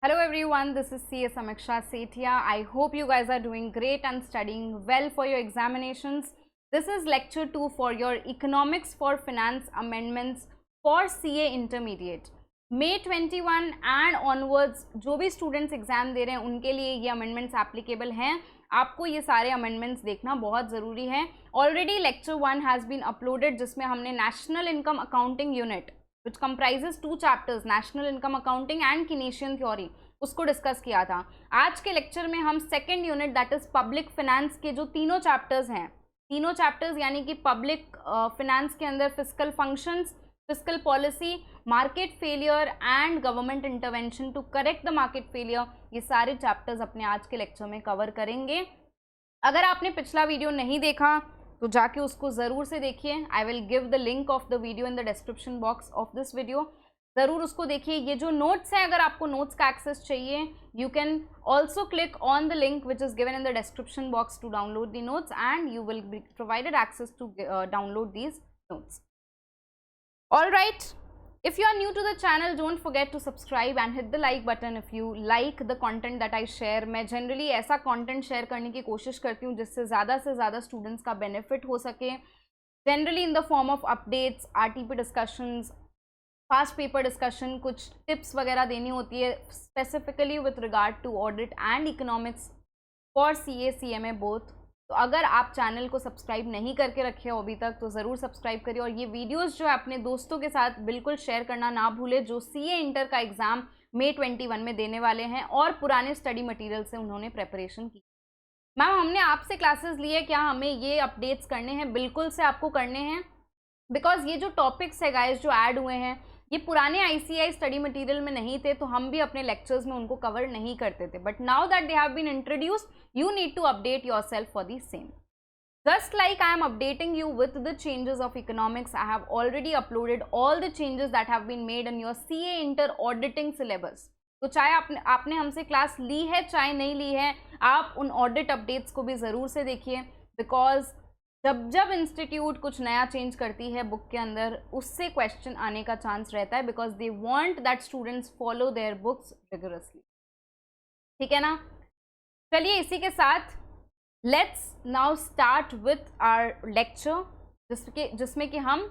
Hello everyone, this is CS Samiksha Sethia. I hope you guys are doing great and studying well for your examinations. This is lecture 2 for your Economics for Finance Amendments for CA Intermediate. May 21 and onwards जो भी students exam दे रहे हैं उनके लिए ये amendments applicable हैं. आपको ये सारे अमेंडमेंट्स देखना बहुत ज़रूरी है. Already lecture 1 has been uploaded जिसमें हमने national income accounting unit which comprises 2 chapters, national income accounting and Keynesian theory, उसको डिस्कस किया था. आज के लेक्चर में हम second unit that is public finance के जो तीनों चैप्टर्स हैं, तीनों चैप्टर्स यानी कि पब्लिक फिनेंस के अंदर fiscal functions, fiscal policy, market failure and government intervention to correct the market failure, ये सारे चैप्टर्स अपने आज के लेक्चर में कवर करेंगे. अगर आपने पिछला वीडियो नहीं देखा तो जाके उसको ज़रूर से देखिए. I will give the link of the video in the description box of this video. ज़रूर उसको देखिए. ये जो नोट्स हैं, अगर आपको नोट्स का एक्सेस चाहिए, you can also click on the link which is given in the description box to download the notes and you will be provided access to download these notes. All right. If you are new to the channel, don't forget to subscribe and hit the like button if you like the content that I share. मैं generally ऐसा content share करने की कोशिश करती हूँ जिससे ज़्यादा से ज़्यादा students का benefit हो सके. Generally in the form of updates, RTP discussions, fast paper discussion, कुछ tips वगैरह देनी होती है specifically with regard to audit and economics for CA, CMA both. तो अगर आप चैनल को सब्सक्राइब नहीं करके रखे हो अभी तक तो ज़रूर सब्सक्राइब करिए और ये वीडियोस जो है अपने दोस्तों के साथ बिल्कुल शेयर करना ना भूले जो CA इंटर का एग्ज़ाम May 21 में देने वाले हैं और पुराने स्टडी मटेरियल से उन्होंने प्रेपरेशन की. मैम हमने आपसे क्लासेस लिए, क्या हमें ये अपडेट्स करने हैं? बिल्कुल से आपको करने हैं, बिकॉज ये जो टॉपिक्स है गाइस जो ऐड हुए हैं ये पुराने ICI स्टडी मटेरियल में नहीं थे तो हम भी अपने लेक्चर्स में उनको कवर नहीं करते थे. But now that they have been introduced you need to update yourself for the same. Just like I am updating you with the changes of economics, I have already uploaded all the changes that have been made in your CA Inter auditing syllabus. तो चाहे आपने हमसे class ली है चाहे नहीं ली है, आप उन ऑडिट अपडेट्स को भी ज़रूर से देखिए, बिकॉज जब इंस्टीट्यूट कुछ नया चेंज करती है बुक के अंदर उससे क्वेश्चन आने का चांस रहता है, because they want that students follow their books rigorously. ठीक है ना? चलिए इसी के साथ let's now start with our lecture जिसमें कि हम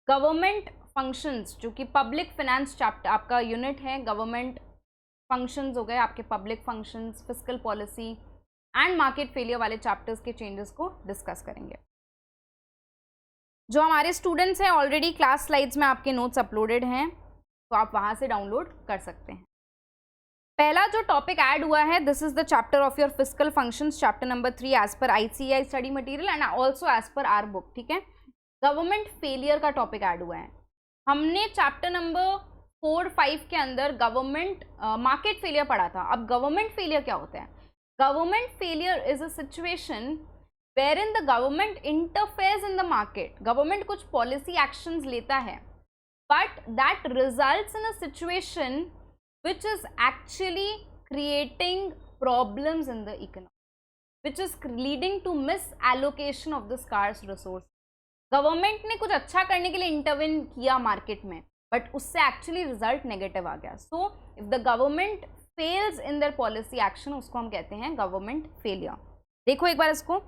गवर्नमेंट फंक्शंस जो कि पब्लिक फिनेंस चैप्टर आपका यूनिट है, गवर्नमेंट फंक्शंस हो गए आपके, public functions, fiscal policy and market failure वाले चैप्टर्स के चेंजेस को डिस्कस करेंगे. जो हमारे स्टूडेंट्स हैं ऑलरेडी क्लास स्लाइड्स में आपके नोट्स अपलोडेड हैं तो आप वहाँ से डाउनलोड कर सकते हैं. पहला जो टॉपिक ऐड हुआ है this is the chapter of your fiscal functions, chapter number 3 as per ICI study material and also as per our book. ठीक है, गवर्नमेंट फेलियर का टॉपिक ऐड हुआ है. हमने चैप्टर नंबर 4-5 के अंदर गवर्नमेंट मार्केट फेलियर पढ़ा था. अब गवर्नमेंट फेलियर क्या होता है? Government failure is a situation where in the government interferes in the market. Government कुछ पॉलिसी एक्शंस लेता है but that results in a situation which is actually creating problems in the economy, which is leading to misallocation of the scarce resource. Government ने कुछ अच्छा करने के लिए intervene किया मार्केट में बट उससे एक्चुअली रिजल्ट नेगेटिव आ गया. So if the government fails in their policy action उसको हम कहते हैं गवर्नमेंट फेलियर. देखो एक बार इसको,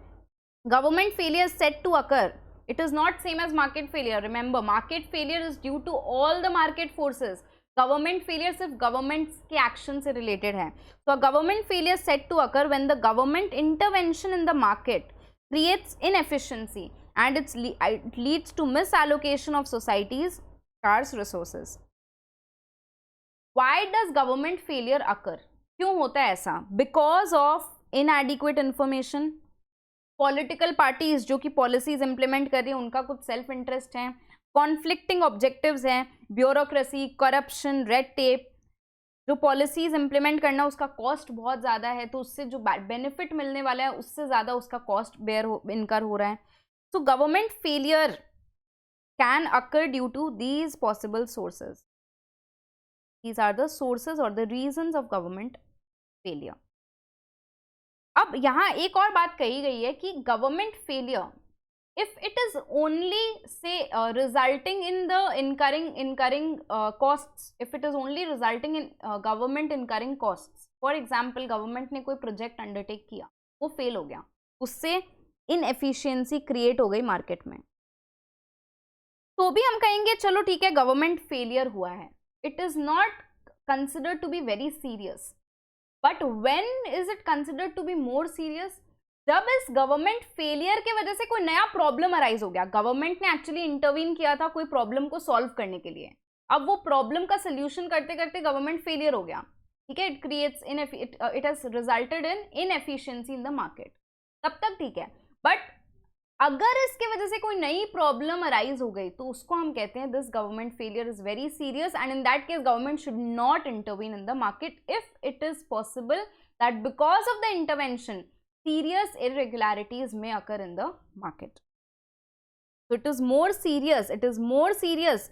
government failure set to occur, it is not same as market failure. Remember market failure is due to all the market forces. Government failure सिर्फ government के एक्शन से रिलेटेड है. तो government failure set to occur when the government intervention in the market creates inefficiency and it leads to misallocation of society's scarce resources. Why does government failure occur? क्यों होता है ऐसा? Because of इनएडिक्वेट information. Political parties जो कि policies implement कर रही है उनका कुछ सेल्फ इंटरेस्ट है, कॉन्फ्लिक्टिंग ऑब्जेक्टिव्स हैं, ब्यूरोक्रेसी, करप्शन, रेड टेप. जो पॉलिसीज इंप्लीमेंट करना उसका कॉस्ट बहुत ज़्यादा है तो उससे जो बेनिफिट मिलने वाला है उससे ज़्यादा उसका कॉस्ट इनकर हो रहा है. So government failure can occur due to these possible sources. These are the sources और the reasons of government failure. अब यहाँ एक और बात कही गई है कि government failure if it is only say resulting in the incurring costs, if it is only resulting in government incurring costs, for example government ने कोई प्रोजेक्ट अंडरटेक किया, वो फेल हो गया, उससे इनएफिशिएंसी क्रिएट हो गई मार्केट में, तो भी हम कहेंगे चलो ठीक है गवर्नमेंट फेलियर हुआ है, it is not considered to be very serious. But when is it considered to be more serious? जब इस गवर्नमेंट फेलियर के वजह से कोई नया प्रॉब्लम अराइज हो गया, गवर्नमेंट ने एक्चुअली इंटरवीन किया था कोई प्रॉब्लम को सॉल्व करने के लिए, अब वो प्रॉब्लम का सोल्यूशन करते करते गवर्नमेंट फेलियर हो गया, ठीक है, it creates it has resulted in inefficiency in the market, तब तक ठीक है. बट अगर इसके वजह से कोई नई प्रॉब्लम अराइज हो गई तो उसको हम कहते हैं this government failure is very serious, and in that case government should not intervene in the market if it is possible that because of the intervention serious irregularities may occur in the market. So it is more serious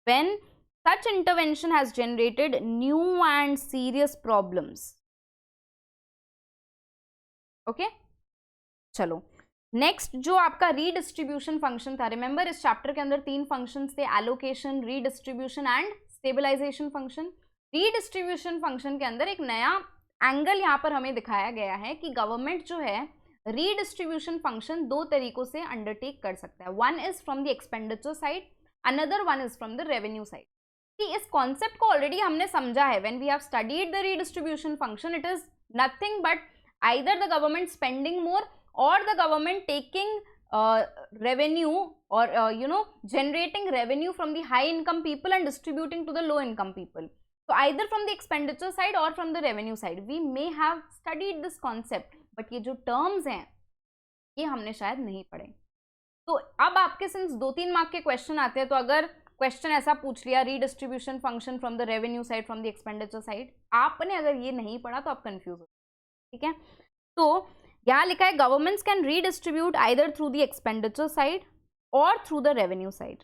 when such intervention has generated new and serious problems. Okay, चलो next जो आपका redistribution function था, remember इस chapter के अंदर 3 functions थे, allocation, redistribution and stabilisation function. Redistribution function के अंदर एक नया एंगल यहाँ पर हमें दिखाया गया है कि गवर्नमेंट जो है रीडिस्ट्रीब्यूशन फंक्शन 2 तरीकों से अंडरटेक कर सकता है. One is from the expenditure side, another one is from the revenue side. इस कॉन्सेप्ट को ऑलरेडी हमने समझा है when we have studied the redistribution function. It is nothing but either the government spending more और the government taking revenue or generating revenue from the high income people and distributing to the low income people. So either from the expenditure side or from the revenue side. We may have studied this concept, but ये जो terms हैं ये हमने शायद नहीं पढ़े. तो अब आपके सिंस 2-3 मार्क के क्वेश्चन आते हैं, तो अगर क्वेश्चन ऐसा पूछ लिया redistribution function from the revenue side, from the expenditure side, आपने अगर ये नहीं पढ़ा तो आप कंफ्यूज हो, ठीक है. तो यहाँ लिखा है governments can redistribute either through the expenditure side और through the revenue side.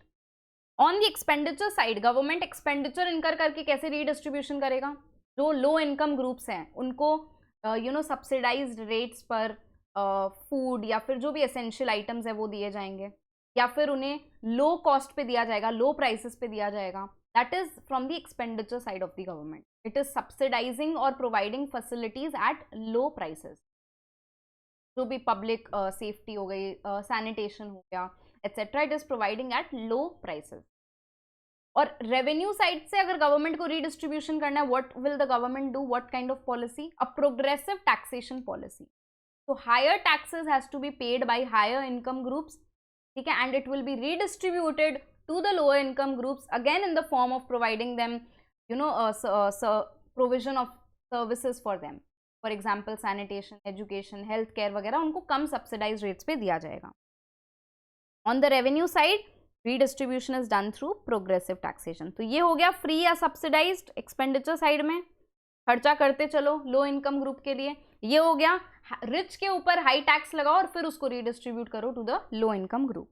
On the expenditure side government expenditure incur करके कैसे रीडिस्ट्रीब्यूशन करेगा? जो लो इनकम ग्रुप्स हैं उनको सब्सिडाइज्ड रेट्स पर फूड या फिर जो भी एसेंशियल आइटम्स है वो दिए जाएंगे, या फिर उन्हें लो कॉस्ट पे दिया जाएगा, लो प्राइसेस पे दिया जाएगा. That is from the expenditure side of the government. It is subsidising और providing facilities at low prices. जो भी पब्लिक सेफ्टी हो गई, सैनिटेशन हो गया, etcetera, it is providing at low prices. और रेवेन्यू साइड से अगर गवर्नमेंट को रीडिस्ट्रीब्यूशन करना है, what will the government do? What kind of policy? A progressive taxation policy. So higher taxes has to be paid by higher income groups, ठीक है, and it will be redistributed to the lower income groups again in the form of providing them, provision of services for them. For example, sanitation, education, health care वगैरह उनको कम subsidized rates पे दिया जाएगा. On the revenue side, redistribution is done through progressive taxation. तो ये हो गया free या subsidized expenditure side में खर्चा करते चलो लो इनकम ग्रुप के लिए. ये हो गया रिच के ऊपर हाई टैक्स लगाओ और फिर उसको रीडिस्ट्रीब्यूट करो to the low income group.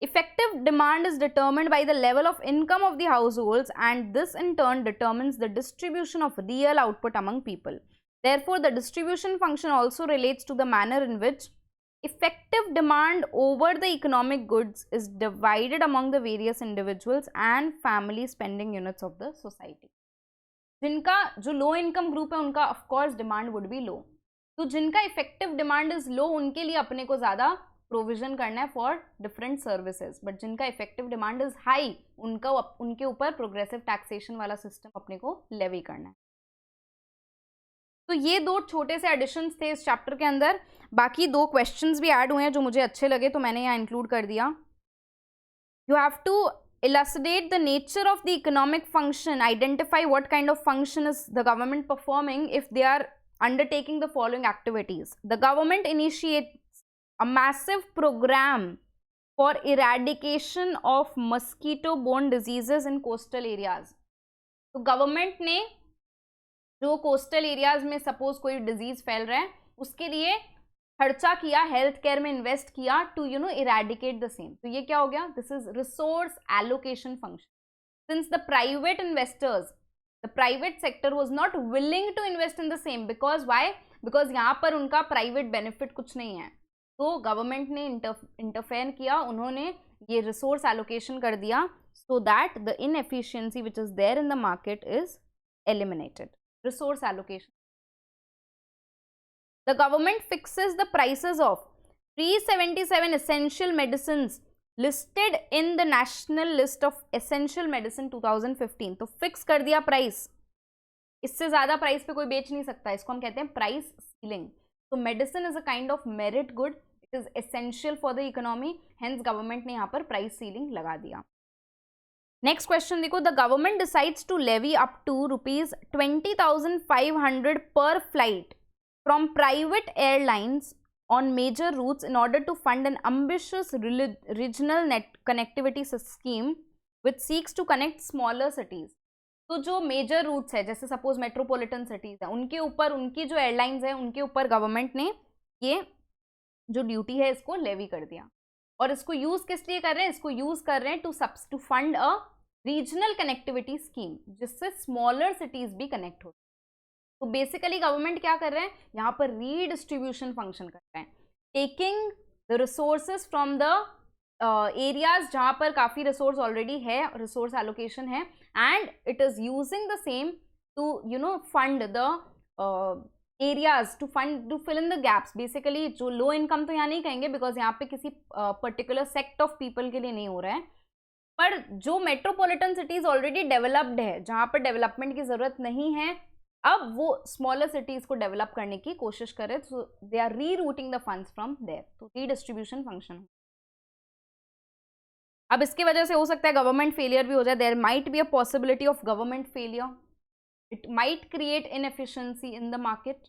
Effective demand is determined by the level of income of the households and this in turn determines the distribution of real output among people. Therefore the distribution function also relates to the manner in which effective demand over the economic goods is divided among the various individuals and family spending units of the society. जिनका जो low income group है उनका of course demand would be low, तो जिनका effective demand is low उनके लिए अपने को ज़्यादा प्रोविजन करना है फॉर डिफरेंट सर्विसेज. बट जिनका इफेक्टिव डिमांड इज हाई उनके ऊपर प्रोग्रेसिव टैक्सेशन वाला सिस्टम अपने को लेवी करना है. तो ये 2 छोटे से एडिशंस थे इस चैप्टर के अंदर. बाकी 2 क्वेश्चंस भी ऐड हुए हैं जो मुझे अच्छे लगे तो मैंने यहाँ इंक्लूड कर दिया. You have to elucidate the nature of the economic function, identify what kind of function is the government performing if they are undertaking the following activities. The government initiates a massive program for eradication of mosquito-borne diseases in coastal areas. तो government ने जो coastal areas में suppose कोई disease फैल रहा है उसके लिए खर्चा किया, हेल्थ केयर में इन्वेस्ट किया टू इरेडिकेट द सेम. तो ये क्या हो गया? This is resource allocation function. Since the private investors, the private sector was not willing to invest in the same, because why? Because यहाँ पर उनका प्राइवेट बेनिफिट कुछ नहीं है, तो गवर्नमेंट ने इंटरफेयर किया, उन्होंने ये रिसोर्स एलोकेशन कर दिया so that the inefficiency which is there in the market is eliminated. Resource allocation. The government fixes the prices of 377 essential medicines listed in the national list of essential medicine 2015. तो fix कर दिया price, इससे ज्यादा price पे कोई बेच नहीं सकता, इसको हम कहते हैं प्राइस सीलिंग. तो medicine is a kind of merit good, it is essential for the economy, hence government ने यहाँ पर प्राइस सीलिंग लगा दिया. नेक्स्ट क्वेश्चन देखो, the government decides to levy up to ₹20,500 per flight from private airlines on major routes in order to fund an ambitious regional net connectivity scheme which seeks to connect smaller cities. तो जो major roots है, जैसे suppose metropolitan cities है, उनके ऊपर, उनकी जो airlines है उनके ऊपर गवर्नमेंट ने ये जो ड्यूटी है इसको लेवी कर दिया. और इसको यूज किस लिए कर रहे हैं? इसको यूज कर रहे हैं to fund a regional connectivity scheme, जिससे स्मॉलर सिटीज भी कनेक्ट हो. तो बेसिकली गवर्नमेंट क्या कर रहे हैं यहाँ पर? रीडिस्ट्रीब्यूशन फंक्शन कर रहे हैं, taking the resources from the areas जहाँ पर काफ़ी रिसोर्स ऑलरेडी है, रिसोर्स एलोकेशन है, and it is using the same to fund the areas, to fill in the gaps. Basically जो लो इनकम तो यहाँ नहीं कहेंगे, बिकॉज यहाँ पे किसी पर्टिकुलर सेक्ट ऑफ पीपल के लिए नहीं हो रहा है, पर जो मेट्रोपॉलिटन सिटीज़ ऑलरेडी डेवलप्ड है, जहाँ पर डेवलपमेंट की ज़रूरत नहीं है, अब वो स्मॉलर सिटीज को डेवलप करने की कोशिश कर रहे हैं. So they are rerouting the funds from there. तो रीडिस्ट्रीब्यूशन फंक्शन. अब इसकी वजह से हो सकता है गवर्नमेंट फेलियर भी हो जाए. There might be a possibility of government failure. It might create inefficiency in the market,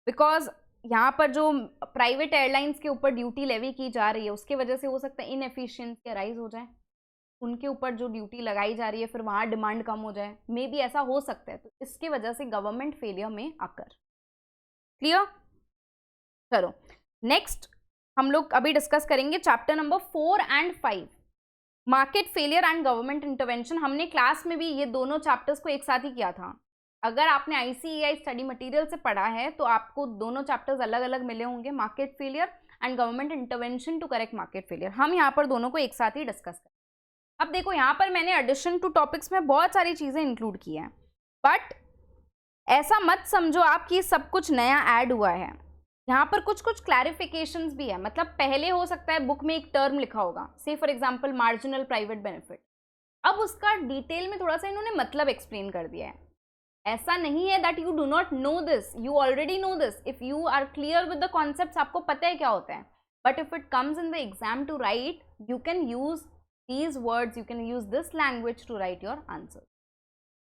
because यहाँ पर जो प्राइवेट एयरलाइंस के ऊपर ड्यूटी लेवी की जा रही है उसकी वजह से हो सकता है इनएफिशिएंसी अराइज हो जाए. उनके ऊपर जो ड्यूटी लगाई जा रही है फिर वहाँ डिमांड कम हो जाए, मे बी ऐसा हो सकता है. तो इसकी वजह से गवर्नमेंट फेलियर में आकर. क्लियर? चलो नेक्स्ट हम लोग अभी डिस्कस करेंगे chapter number 4 and 5, market failure and government intervention. हमने क्लास में भी ये दोनों चैप्टर्स को एक साथ ही किया था. अगर आपने ICAI स्टडी मटेरियल से पढ़ा है तो आपको दोनों चैप्टर्स अलग अलग मिले होंगे, market failure and government intervention to correct market failure. हम यहाँ पर दोनों को एक साथ ही डिस्कस करें. अब देखो यहाँ पर मैंने एडिशन टू टॉपिक्स में बहुत सारी चीज़ें इंक्लूड की हैं, बट ऐसा मत समझो आप कि सब कुछ नया ऐड हुआ है. यहाँ पर कुछ कुछ क्लैरिफिकेशंस भी है. मतलब पहले हो सकता है बुक में एक टर्म लिखा होगा, से for example marginal private benefit, अब उसका डिटेल में थोड़ा सा इन्होंने मतलब एक्सप्लेन कर दिया है. ऐसा नहीं है that you do not know this, you already know this. If you are clear with the concepts, आपको पता है क्या होता है, but if it comes in the exam to write, you can use these words, you can use this language to write your answer.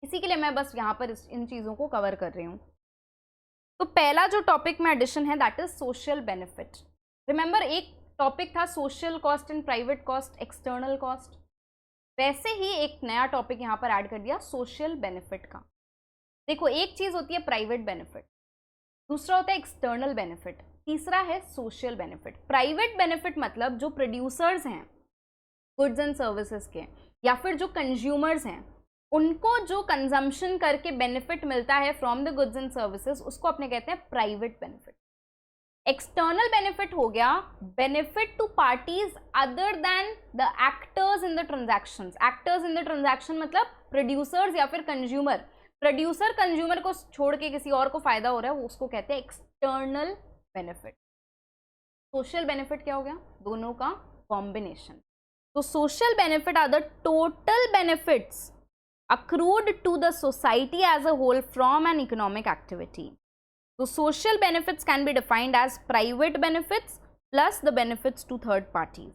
इसी के लिए मैं बस यहाँ पर इन चीज़ों को कवर कर रही हूँ. तो पहला जो टॉपिक में एडिशन है that is social benefit. Remember एक टॉपिक था social cost and private cost, external cost. वैसे ही एक नया टॉपिक यहाँ पर ऐड कर दिया सोशल बेनिफिट का. देखो एक चीज़ होती है प्राइवेट बेनिफिट, दूसरा होता है एक्सटर्नल बेनिफिट, तीसरा है सोशल बेनिफिट. प्राइवेट बेनिफिट मतलब जो प्रोड्यूसर्स हैं गुड्स एंड सर्विसेज के, या फिर जो कंज्यूमर्स हैं, उनको जो कंजम्पशन करके बेनिफिट मिलता है from the goods and services, उसको अपने कहते हैं प्राइवेट बेनिफिट. एक्सटर्नल बेनिफिट हो गया benefit to parties other than the actors in the transactions. Actors in the transaction मतलब प्रोड्यूसर्स या फिर कंज्यूमर. प्रोड्यूसर कंज्यूमर को छोड़ के किसी और को फायदा हो रहा है, वो उसको कहते हैं एक्सटर्नल बेनिफिट. सोशल बेनिफिट क्या हो गया? दोनों का combination. So social benefit are the total benefits accrued to the society as a whole from an economic activity. So social benefits can be defined as private benefits plus the benefits to third parties.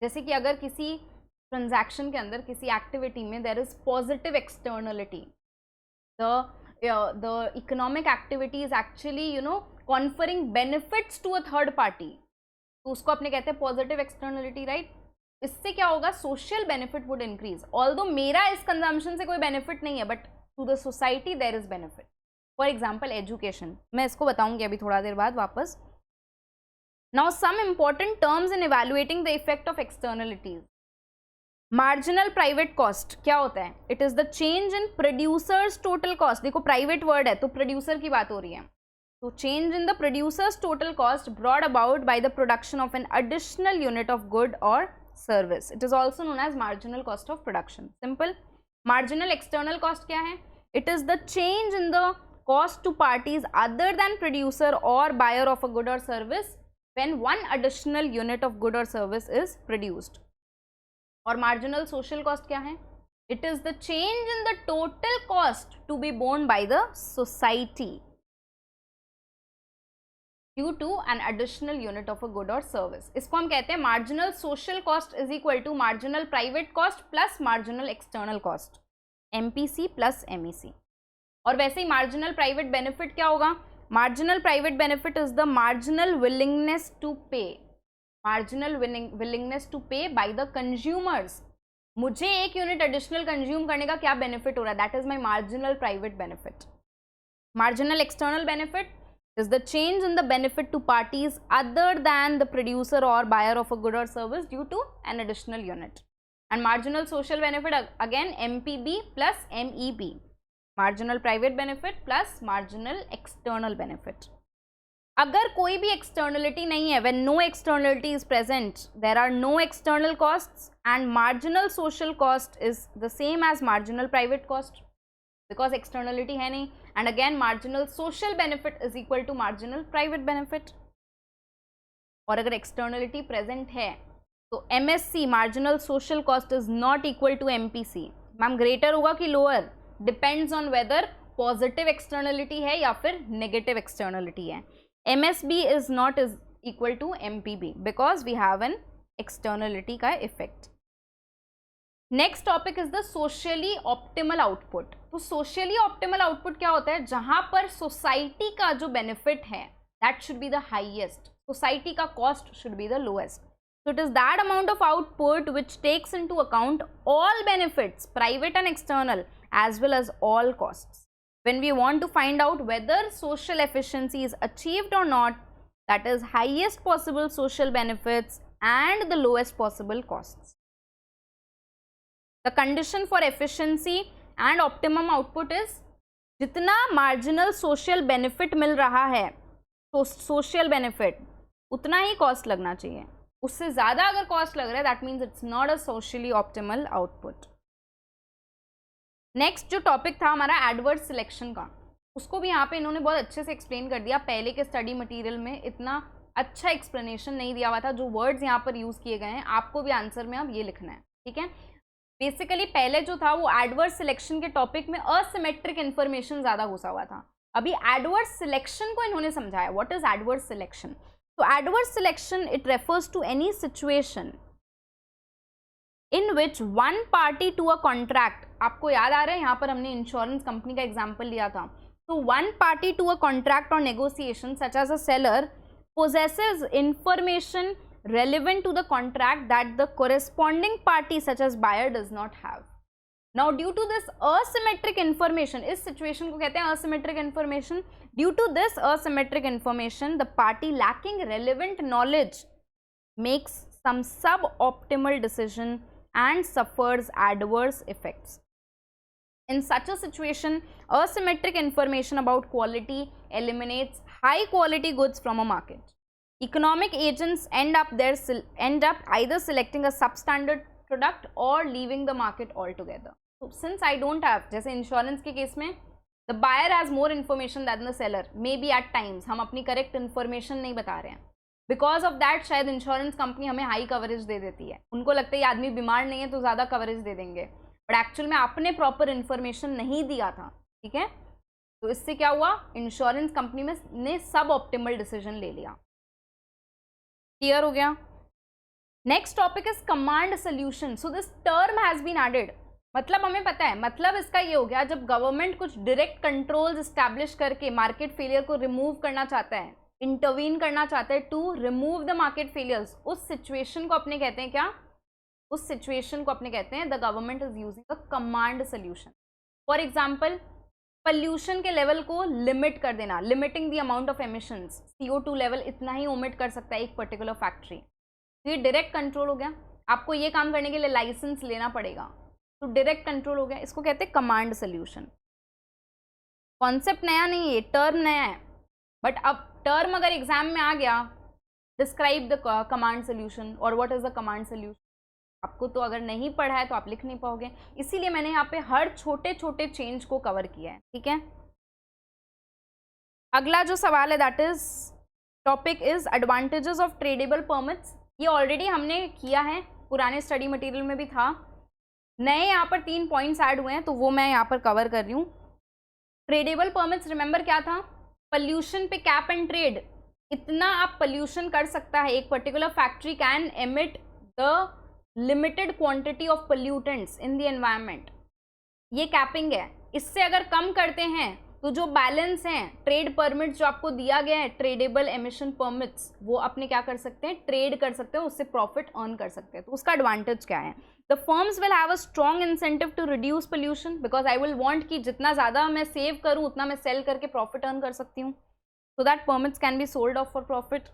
जैसे कि अगर किसी transaction के अंदर किसी activity में there is positive externality, the economic activity is actually conferring benefits to a third party, तो उसको अपने कहते हैं पॉजिटिव एक्सटर्नलिटी, राइट. इससे क्या होगा? Social benefit would increase. Although मेरा इस कंजम्पशन से कोई बेनिफिट नहीं है, but to the society there is benefit. For example education, मैं इसको बताऊंगी अभी थोड़ा देर बाद वापस. Now some important terms in evaluating the effect of externalities. Marginal private cost क्या होता है? It is the change in producers total cost. देखो प्राइवेट वर्ड है तो प्रोड्यूसर की बात हो रही है. So change in the producer's total cost brought about by the production of an additional unit of good or service. It is also known as marginal cost of production. Simple. Marginal external cost क्या है? It is the change in the cost to parties other than producer or buyer of a good or service when one additional unit of good or service is produced. और marginal social cost क्या है? It is the change in the total cost to be borne by the society due to an additional unit of a good or service. इसको हम कहते हैं marginal social cost is equal to marginal private cost plus marginal external cost, MPC plus MEC. और वैसे ही marginal private benefit क्या होगा? Marginal private benefit is the marginal willingness to pay, marginal willingness to pay by the consumers. मुझे एक unit additional consume करने का क्या benefit हो रहा है? That is my marginal private benefit. Marginal external benefit is the change in the benefit to parties other than the producer or buyer of a good or service due to an additional unit. And marginal social benefit again MPB plus MEB, marginal private benefit plus marginal external benefit. अगर कोई भी externality नहीं है, when no externality is present, there are no external costs and marginal social cost is the same as marginal private cost because externality है नहीं. And again marginal social benefit is equal to marginal private benefit. और अगर externality present है तो MSC marginal social cost is not equal to MPC. Ma'am greater होगा कि lower? Depends on whether positive externality है या फिर negative externality है. MSB is not is equal to MPB because we have an externality का effect. Next topic is the socially optimal output. तो socially optimal output क्या होता है? जहां पर सोसाइटी का जो बेनिफिट है that should be the highest, society का cost should be the lowest. So it is that amount of output which takes into account all benefits private and external as well as all costs. When we want to find out whether social efficiency is achieved or not, that is highest possible social benefits and the lowest possible costs. The condition for efficiency and optimum output is जितना marginal social benefit मिल रहा है, तो social benefit उतना ही cost लगना चाहिए. उससे ज़्यादा अगर cost लग रहा है that means it's not a socially optimal output. Next जो टॉपिक था हमारा एडवर्स सिलेक्शन का, उसको भी यहाँ पे इन्होंने बहुत अच्छे से एक्सप्लेन कर दिया. पहले के स्टडी मटेरियल में इतना अच्छा एक्सप्लेनेशन नहीं दिया हुआ था. जो वर्ड्स यहाँ पर यूज़ किए गए हैं आपको भी आंसर में अब ये लिखना है, ठीक है. बेसिकली पहले जो था वो एडवर्स सिलेक्शन के टॉपिक में असिमेट्रिक इन्फॉर्मेशन ज़्यादा घुसा हुआ था. अभी एडवर्स सिलेक्शन को इन्होंने समझाया. What is adverse selection? तो adverse selection it refers to any situation in which one party to a contract. आपको याद आ रहा है यहाँ पर हमने इंश्योरेंस कंपनी का एग्जाम्पल लिया था. तो one party to a contract और negotiation such as a seller possesses information relevant to the contract that the corresponding party such as buyer does not have. Now due to this asymmetric information, इस situation को कहते हैं asymmetric information. Due to this asymmetric information, the party lacking relevant knowledge makes some suboptimal decision and suffers adverse effects. In such a situation, asymmetric information about quality eliminates high quality goods from a market. Economic agents end up either selecting a substandard product or leaving the market altogether. So since I don't have, जैसे insurance के case में the buyer has more information than the seller, maybe at times हम अपनी correct information नहीं बता रहे हैं. Because of that शायद इंश्योरेंस कंपनी हमें हाई कवरेज दे देती है. उनको लगता है ये आदमी बीमार नहीं है तो ज़्यादा कवरेज दे देंगे, बट एक्चुअल में आपने प्रॉपर इन्फॉर्मेशन नहीं दिया था, ठीक है. तो इससे क्या हुआ? इंश्योरेंस कंपनी में ने सब ऑप्टिमल डिसीजन ले लिया. क्लियर हो गया? Next topic is command solution. So this term has been added. मतलब हमें पता है, मतलब इसका ये हो गया जब गवर्नमेंट कुछ डायरेक्ट कंट्रोल्स एस्टैब्लिश करके मार्केट फेलियर को रिमूव करना चाहता है, इंटरवीन करना चाहता है to remove the market failures, उस सिचुएशन को अपने कहते हैं क्या? उस सिचुएशन को अपने कहते हैं the government is using a command solution. For example pollution के लेवल को लिमिट कर देना, limiting the amount of emissions. CO2 level इतना ही ओमिट कर सकता है एक पर्टिकुलर फैक्ट्री. तो ये डायरेक्ट कंट्रोल हो गया. आपको ये काम करने के लिए लाइसेंस लेना पड़ेगा, तो डायरेक्ट कंट्रोल हो गया. इसको कहते हैं कमांड सोल्यूशन. कॉन्सेप्ट नया नहीं है, टर्म नया है. बट अब टर्म अगर एग्जाम में आ गया, डिस्क्राइब द कमांड सोल्यूशन और what is the command solution, आपको तो अगर नहीं पढ़ा है तो आप लिख नहीं पाओगे, इसीलिए मैंने यहाँ पे हर छोटे छोटे चेंज को कवर किया है, ठीक है। अगला जो सवाल है that is topic is advantages of tradeable permits. ये ऑलरेडी हमने किया है, पुराने स्टडी मटेरियल में भी था, नए यहाँ पर 3 पॉइंट्स ऐड हुए हैं तो वो मैं यहाँ पर कवर कर रही हूँ। ट्रेडेबल परमिट्स रिमेंबर क्या था, पॉल्यूशन पे कैप एंड ट्रेड, इतना आप पॉल्यूशन कर सकता है, एक particular factory can emit the limited quantity of pollutants in the environment, ये कैपिंग है। इससे अगर कम करते हैं तो जो बैलेंस हैं ट्रेड परमिट्स जो आपको दिया गया है, ट्रेडेबल एमिशन परमिट्स, वो अपने क्या कर सकते हैं, ट्रेड कर सकते हैं, उससे प्रॉफिट अर्न कर सकते हैं। तो उसका एडवांटेज क्या है, the firms will have a strong incentive to reduce pollution because I will want कि जितना ज़्यादा मैं सेव करूँ उतना मैं सेल करके प्रॉफिट अर्न कर सकती हूँ, so that permits can be sold off for profit.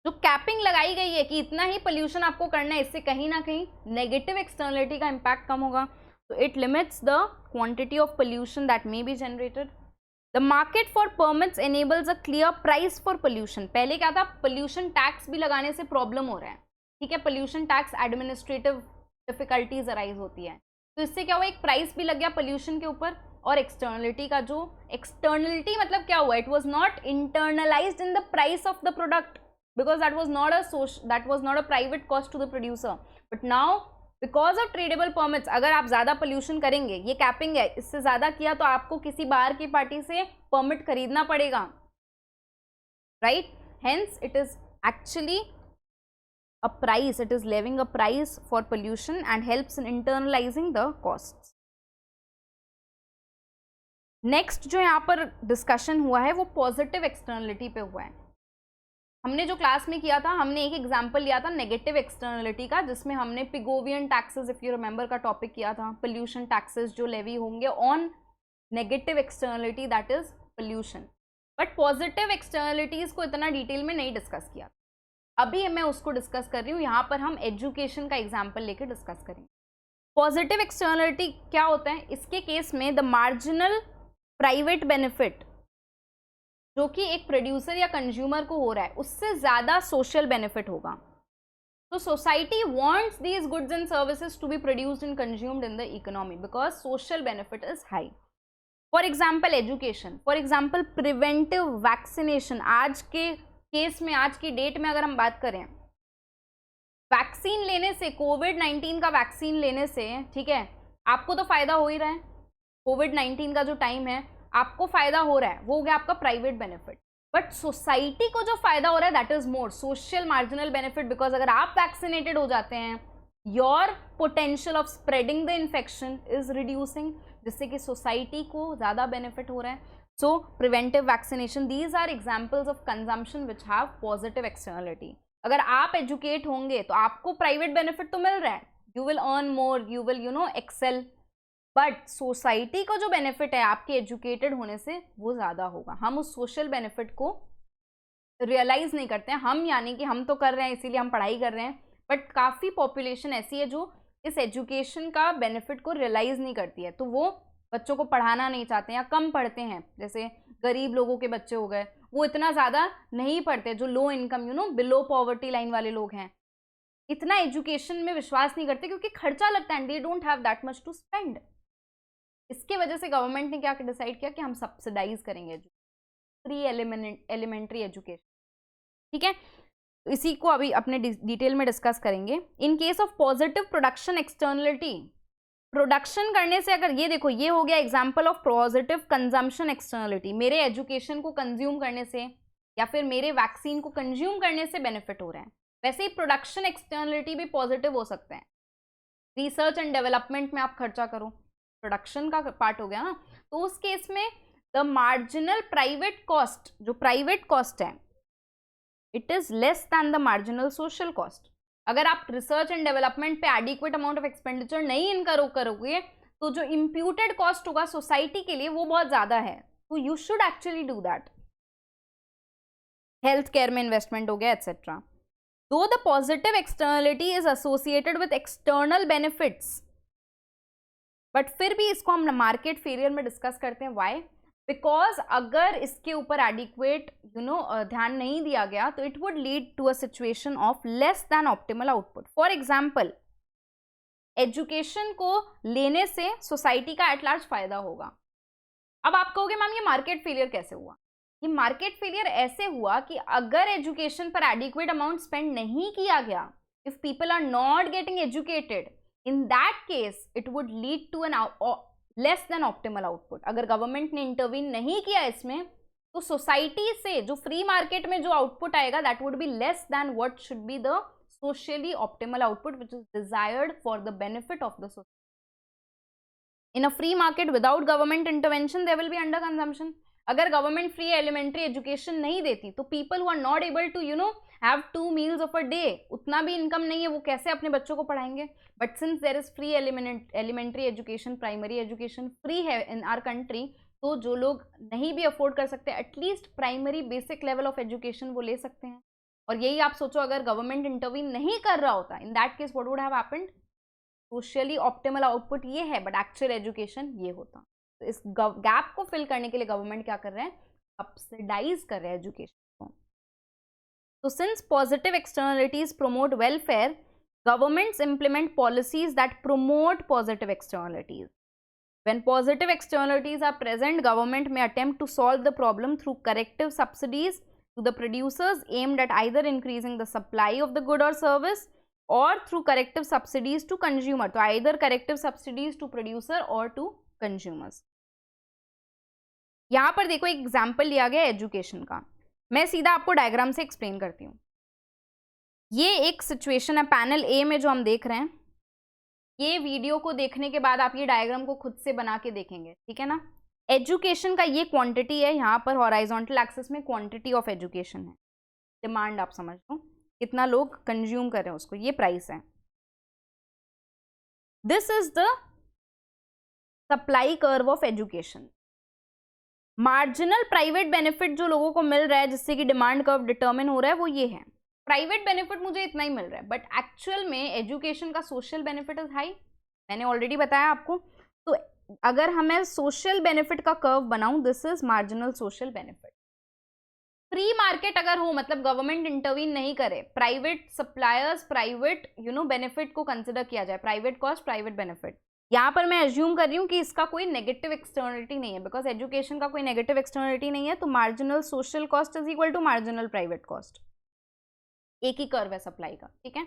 जो कैपिंग लगाई गई है कि इतना ही पोल्यूशन आपको करना है, इससे कहीं ना कहीं नेगेटिव एक्सटर्नलिटी का इम्पैक्ट कम होगा, so it limits the quantity of pollution that may be generated. The market for permits enables a clear price for pollution. पहले क्या था, pollution tax भी लगाने से प्रॉब्लम हो रहा है, ठीक है, pollution tax administrative difficulties arise होती है, तो इससे क्या हुआ, एक प्राइस भी लग गया पोल्यूशन के ऊपर, और एक्सटर्नलिटी का जो एक्सटर्नलिटी मतलब क्या हुआ, it was not internalized in the price of the product because that was not a private cost to the producer, but now because of tradeable permits अगर आप ज़्यादा पोल्यूशन करेंगे, ये कैपिंग है, इससे ज़्यादा किया तो आपको किसी बाहर की पार्टी से परमिट खरीदना पड़ेगा, right, hence it is actually a price, it is levying a price for pollution and helps in internalising the cost. Next जो यहाँ पर डिस्कशन हुआ है वो पॉजिटिव एक्सटर्नलिटी पे हुआ है। हमने जो क्लास में किया था, हमने एक एग्जाम्पल लिया था नेगेटिव एक्सटर्नलिटी का, जिसमें हमने पिगोवियन टैक्सेस इफ यू रिमेंबर का टॉपिक किया था, पोल्यूशन टैक्सेस जो लेवी होंगे on negative externality that is pollution. But positive externalities को इतना डिटेल में नहीं डिस्कस किया, अभी मैं उसको डिस्कस कर रही हूँ, यहाँ पर हम एजुकेशन का एग्जाम्पल लेकर डिस्कस करेंगे। पॉजिटिव एक्सटर्नलिटी क्या होता है, इसके केस में द मार्जिनल प्राइवेट बेनिफिट जो कि एक प्रोड्यूसर या कंज्यूमर को हो रहा है, उससे ज़्यादा सोशल बेनिफिट होगा। तो society wants these goods and services to be produced and consumed in the economy because social benefit is high. For example education, for example preventive vaccination, आज के केस में, आज की डेट में अगर हम बात करें, वैक्सीन लेने से, कोविड-19 का वैक्सीन लेने से, ठीक है, आपको तो फायदा हो ही रहा है, कोविड-19 का जो टाइम है आपको फायदा हो रहा है, वो हो गया आपका प्राइवेट बेनिफिट, बट सोसाइटी को जो फायदा हो रहा है that is more social marginal benefit because अगर आप वैक्सीनेटेड हो जाते हैं, your potential of spreading the infection is reducing, जिससे कि सोसाइटी को ज़्यादा बेनिफिट हो रहा है। So preventive vaccination, these are examples of consumption which have positive externality. अगर आप एजुकेट होंगे तो आपको प्राइवेट बेनिफिट तो मिल रहा है, you will earn more, you will excel, but society को जो बेनिफिट है आपके एजुकेटेड होने से वो ज़्यादा होगा। हम उस सोशल बेनिफिट को रियलाइज नहीं करते हैं, हम यानी कि हम तो कर रहे हैं इसीलिए हम पढ़ाई कर रहे हैं, बट काफ़ी पॉपुलेशन ऐसी है जो इस एजुकेशन का बेनिफिट को रियलाइज नहीं करती है, तो वो बच्चों को पढ़ाना नहीं चाहते हैं या कम पढ़ते हैं। जैसे गरीब लोगों के बच्चे हो गए, वो इतना ज़्यादा नहीं पढ़ते, जो low income below poverty line वाले लोग हैं, इतना एजुकेशन में विश्वास नहीं करते क्योंकि खर्चा लगता है and they don't have that much to spend. इसके वजह से गवर्नमेंट ने क्या डिसाइड किया कि हम सब्सिडाइज करेंगे प्री एलिमेंट्री एजुकेशन, ठीक है। तो इसी को अभी अपने डिटेल में डिस्कस करेंगे। In case of positive production externality, production करने से, अगर ये देखो, ये हो गया example of positive consumption externality, मेरे एजुकेशन को कंज्यूम करने से या फिर मेरे वैक्सीन को कंज्यूम करने से बेनिफिट हो रहा है, वैसे ही प्रोडक्शन एक्सटर्नलिटी भी पॉजिटिव हो सकते हैं। रिसर्च एंड डेवलपमेंट में आप खर्चा करो, प्रोडक्शन का पार्ट हो गया ना, तो उस केस में द मार्जिनल प्राइवेट कॉस्ट, जो प्राइवेट कॉस्ट है, it is less than the marginal social cost. अगर आप रिसर्च एंड डेवलपमेंट पे एडिक्वेट अमाउंट ऑफ एक्सपेंडिचर नहीं इनकर करोगे तो जो इम्प्यूटेड कॉस्ट होगा सोसाइटी के लिए वो बहुत ज्यादा है, तो you should actually do that. Health care में इन्वेस्टमेंट हो गया एक्सेट्रा। दो the positive externality is associated with external benefits, but फिर भी इसको हम मार्केट फेलियर में डिस्कस करते हैं। वाई? बिकॉज अगर इसके ऊपर एडिक्वेट ध्यान नहीं दिया गया तो it would lead to a situation of less than optimal output. For example, education को लेने से सोसाइटी का एट लार्ज फायदा होगा. अब आप कहोगे मैम ये मार्केट फेलियर कैसे हुआ? ये मार्केट फेलियर ऐसे हुआ कि अगर एजुकेशन पर एडिक्वेट अमाउंट स्पेंड नहीं किया गया, if people are not getting educated, in that case it would lead to an less than optimal output. अगर गवर्नमेंट ने इंटरवीन नहीं किया इसमें तो सोसाइटी से जो फ्री मार्केट में जो आउटपुट आएगा that would be less than what should be the socially optimal output which is desired for the benefit of the society. In a free market without government intervention there will be under consumption. अगर government free elementary education नहीं देती तो people who are not able to have 2 meals of a day, उतना भी income नहीं है, वो कैसे अपने बच्चों को पढ़ाएंगे? But since there is free elementary education, primary education free है इन आवर कंट्री, तो जो लोग नहीं भी अफोर्ड कर सकते at least primary basic level of education वो ले सकते हैं. और यही आप सोचो अगर गवर्नमेंट इंटरवीन नहीं कर रहा होता, इन that case what would have happened? Socially optimal output ये है बट एक्चुअल एजुकेशन ये होता. तो इस गैप को फिल करने के लिए गवर्नमेंट क्या कर रहे हैं? सब्सिडाइज कर रहे हैं एजुकेशन को. तो since positive externalities promote welfare, governments implement policies that promote positive externalities. When positive externalities are present, government may attempt to solve the problem through corrective subsidies to the producers aimed at either increasing the supply of the good or service or through corrective subsidies to consumer. So either corrective subsidies to producer or to consumers. यहाँ पर देखो एक example लिया गया education का, मैं सीधा आपको डायग्राम से एक्सप्लेन करती हूँ. ये एक सिचुएशन है पैनल ए में जो हम देख रहे हैं. ये वीडियो को देखने के बाद आप ये डायग्राम को खुद से बना के देखेंगे, ठीक है ना. एजुकेशन का ये क्वांटिटी है, यहाँ पर हॉराइजॉन्टल एक्सिस में क्वांटिटी ऑफ एजुकेशन है, डिमांड आप समझ लो कितना लोग कंज्यूम कर रहे हैं उसको, ये प्राइस है. This is the supply curve of education. Marginal private benefit जो लोगों को मिल रहा है जिससे कि डिमांड कर्व डिटर्मिन हो रहा है वो ये है. प्राइवेट बेनिफिट मुझे इतना ही मिल रहा है बट एक्चुअल में एजुकेशन का सोशल बेनिफिट इज हाई, मैंने ऑलरेडी बताया आपको. तो अगर हमें सोशल बेनिफिट का कर्व बनाऊं, this is marginal social benefit. Free market अगर हो, मतलब गवर्नमेंट इंटरवीन नहीं करे, प्राइवेट सप्लायर्स प्राइवेट बेनिफिट को कंसिडर किया जाए, प्राइवेट कॉस्ट प्राइवेट बेनिफिट. यहाँ पर मैं एज्यूम कर रही हूँ कि इसका कोई नेगेटिव एक्सटर्नलिटी नहीं है, बिकॉज एजुकेशन का कोई नेगेटिव एक्सटर्नलिटी नहीं है. तो marginal social cost is equal to marginal private cost. एक ही कर्व है सप्लाई का, ठीक है.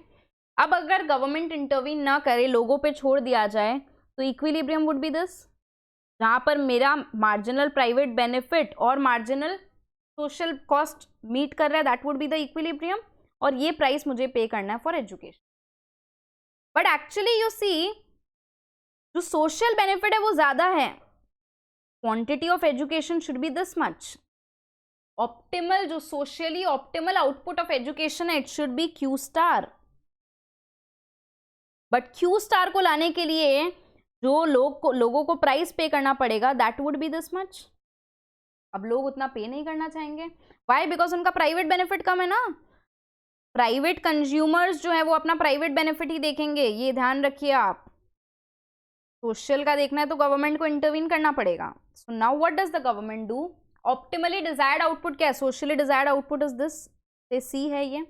अब अगर गवर्नमेंट इंटरवीन ना करे, लोगों पे छोड़ दिया जाए, तो इक्विलिब्रियम वुड बी दिस, जहां पर मेरा मार्जिनल प्राइवेट बेनिफिट और मार्जिनल सोशल कॉस्ट मीट कर रहा है, that would be the equilibrium. और ये प्राइस मुझे पे करना है for education. But actually you see जो सोशल बेनिफिट है वो ज्यादा है. Quantity of education should be this much. Optimal जो socially optimal output of education है it should be Q star. But Q star को लाने के लिए जो लोगों को प्राइस पे करना पड़ेगा that would B this much. अब लोग उतना पे नहीं करना चाहेंगे. व्हाई? बिकॉज उनका प्राइवेट बेनिफिट कम है ना. प्राइवेट कंज्यूमर्स जो है वो अपना प्राइवेट बेनिफिट ही देखेंगे, ये ध्यान रखिए आप. सोशल का देखना है तो गवर्नमेंट को इंटरवीन करना पड़ेगा. So now what does the government do? Optimally desired output क्या है? Socially desired output is this, see है ये.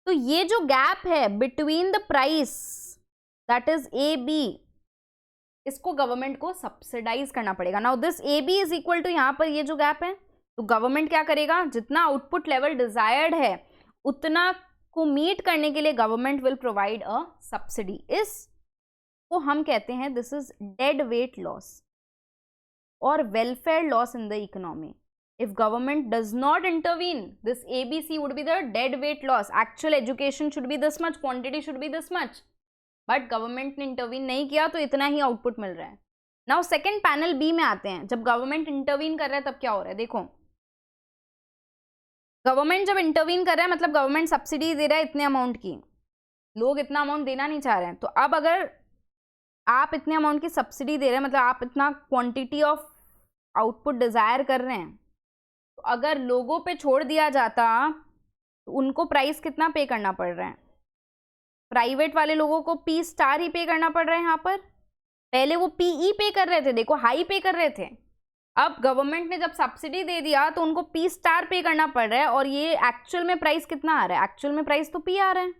तो ये जो गैप है between the price that is A B, इसको गवर्नमेंट को सब्सिडाइज करना पड़ेगा. Now this A B is equal to, यहाँ पर ये जो गैप है, तो गवर्नमेंट क्या करेगा, जितना आउटपुट लेवल डिजायर्ड है उतना को मीट करने के लिए government will provide a subsidy. इसको हम कहते हैं this is dead weight loss or welfare loss in the economy. If government does not intervene, this ABC would be the dead weight loss. Actual education should be this much, quantity should be this much. But government ने intervene नहीं किया तो इतना ही output मिल रहा है. Now second panel B में आते हैं. जब government intervene कर रहा है तब क्या हो रहा है? देखो, गवर्नमेंट जब इंटरवीन कर रहा है मतलब गवर्नमेंट सब्सिडी दे रहा है इतने अमाउंट की, लोग इतना अमाउंट देना नहीं चाह रहे हैं. तो अब अगर आप इतने अमाउंट की सब्सिडी दे रहे हैं, मतलब आप इतना क्वांटिटी ऑफ आउटपुट डिजायर कर रहे हैं, तो अगर लोगों पे छोड़ दिया जाता तो उनको प्राइस कितना पे करना पड़ रहा है? प्राइवेट वाले लोगों को पी स्टार ही पे करना पड़ रहा है. यहाँ पर पहले वो पीई पे कर रहे थे, देखो हाई पे कर रहे थे, अब गवर्नमेंट ने जब सब्सिडी दे दिया तो उनको पी स्टार पे करना पड़ रहा है, और ये एक्चुअल में प्राइस कितना आ रहा है? एक्चुअल में प्राइस तो पी आ रहा है।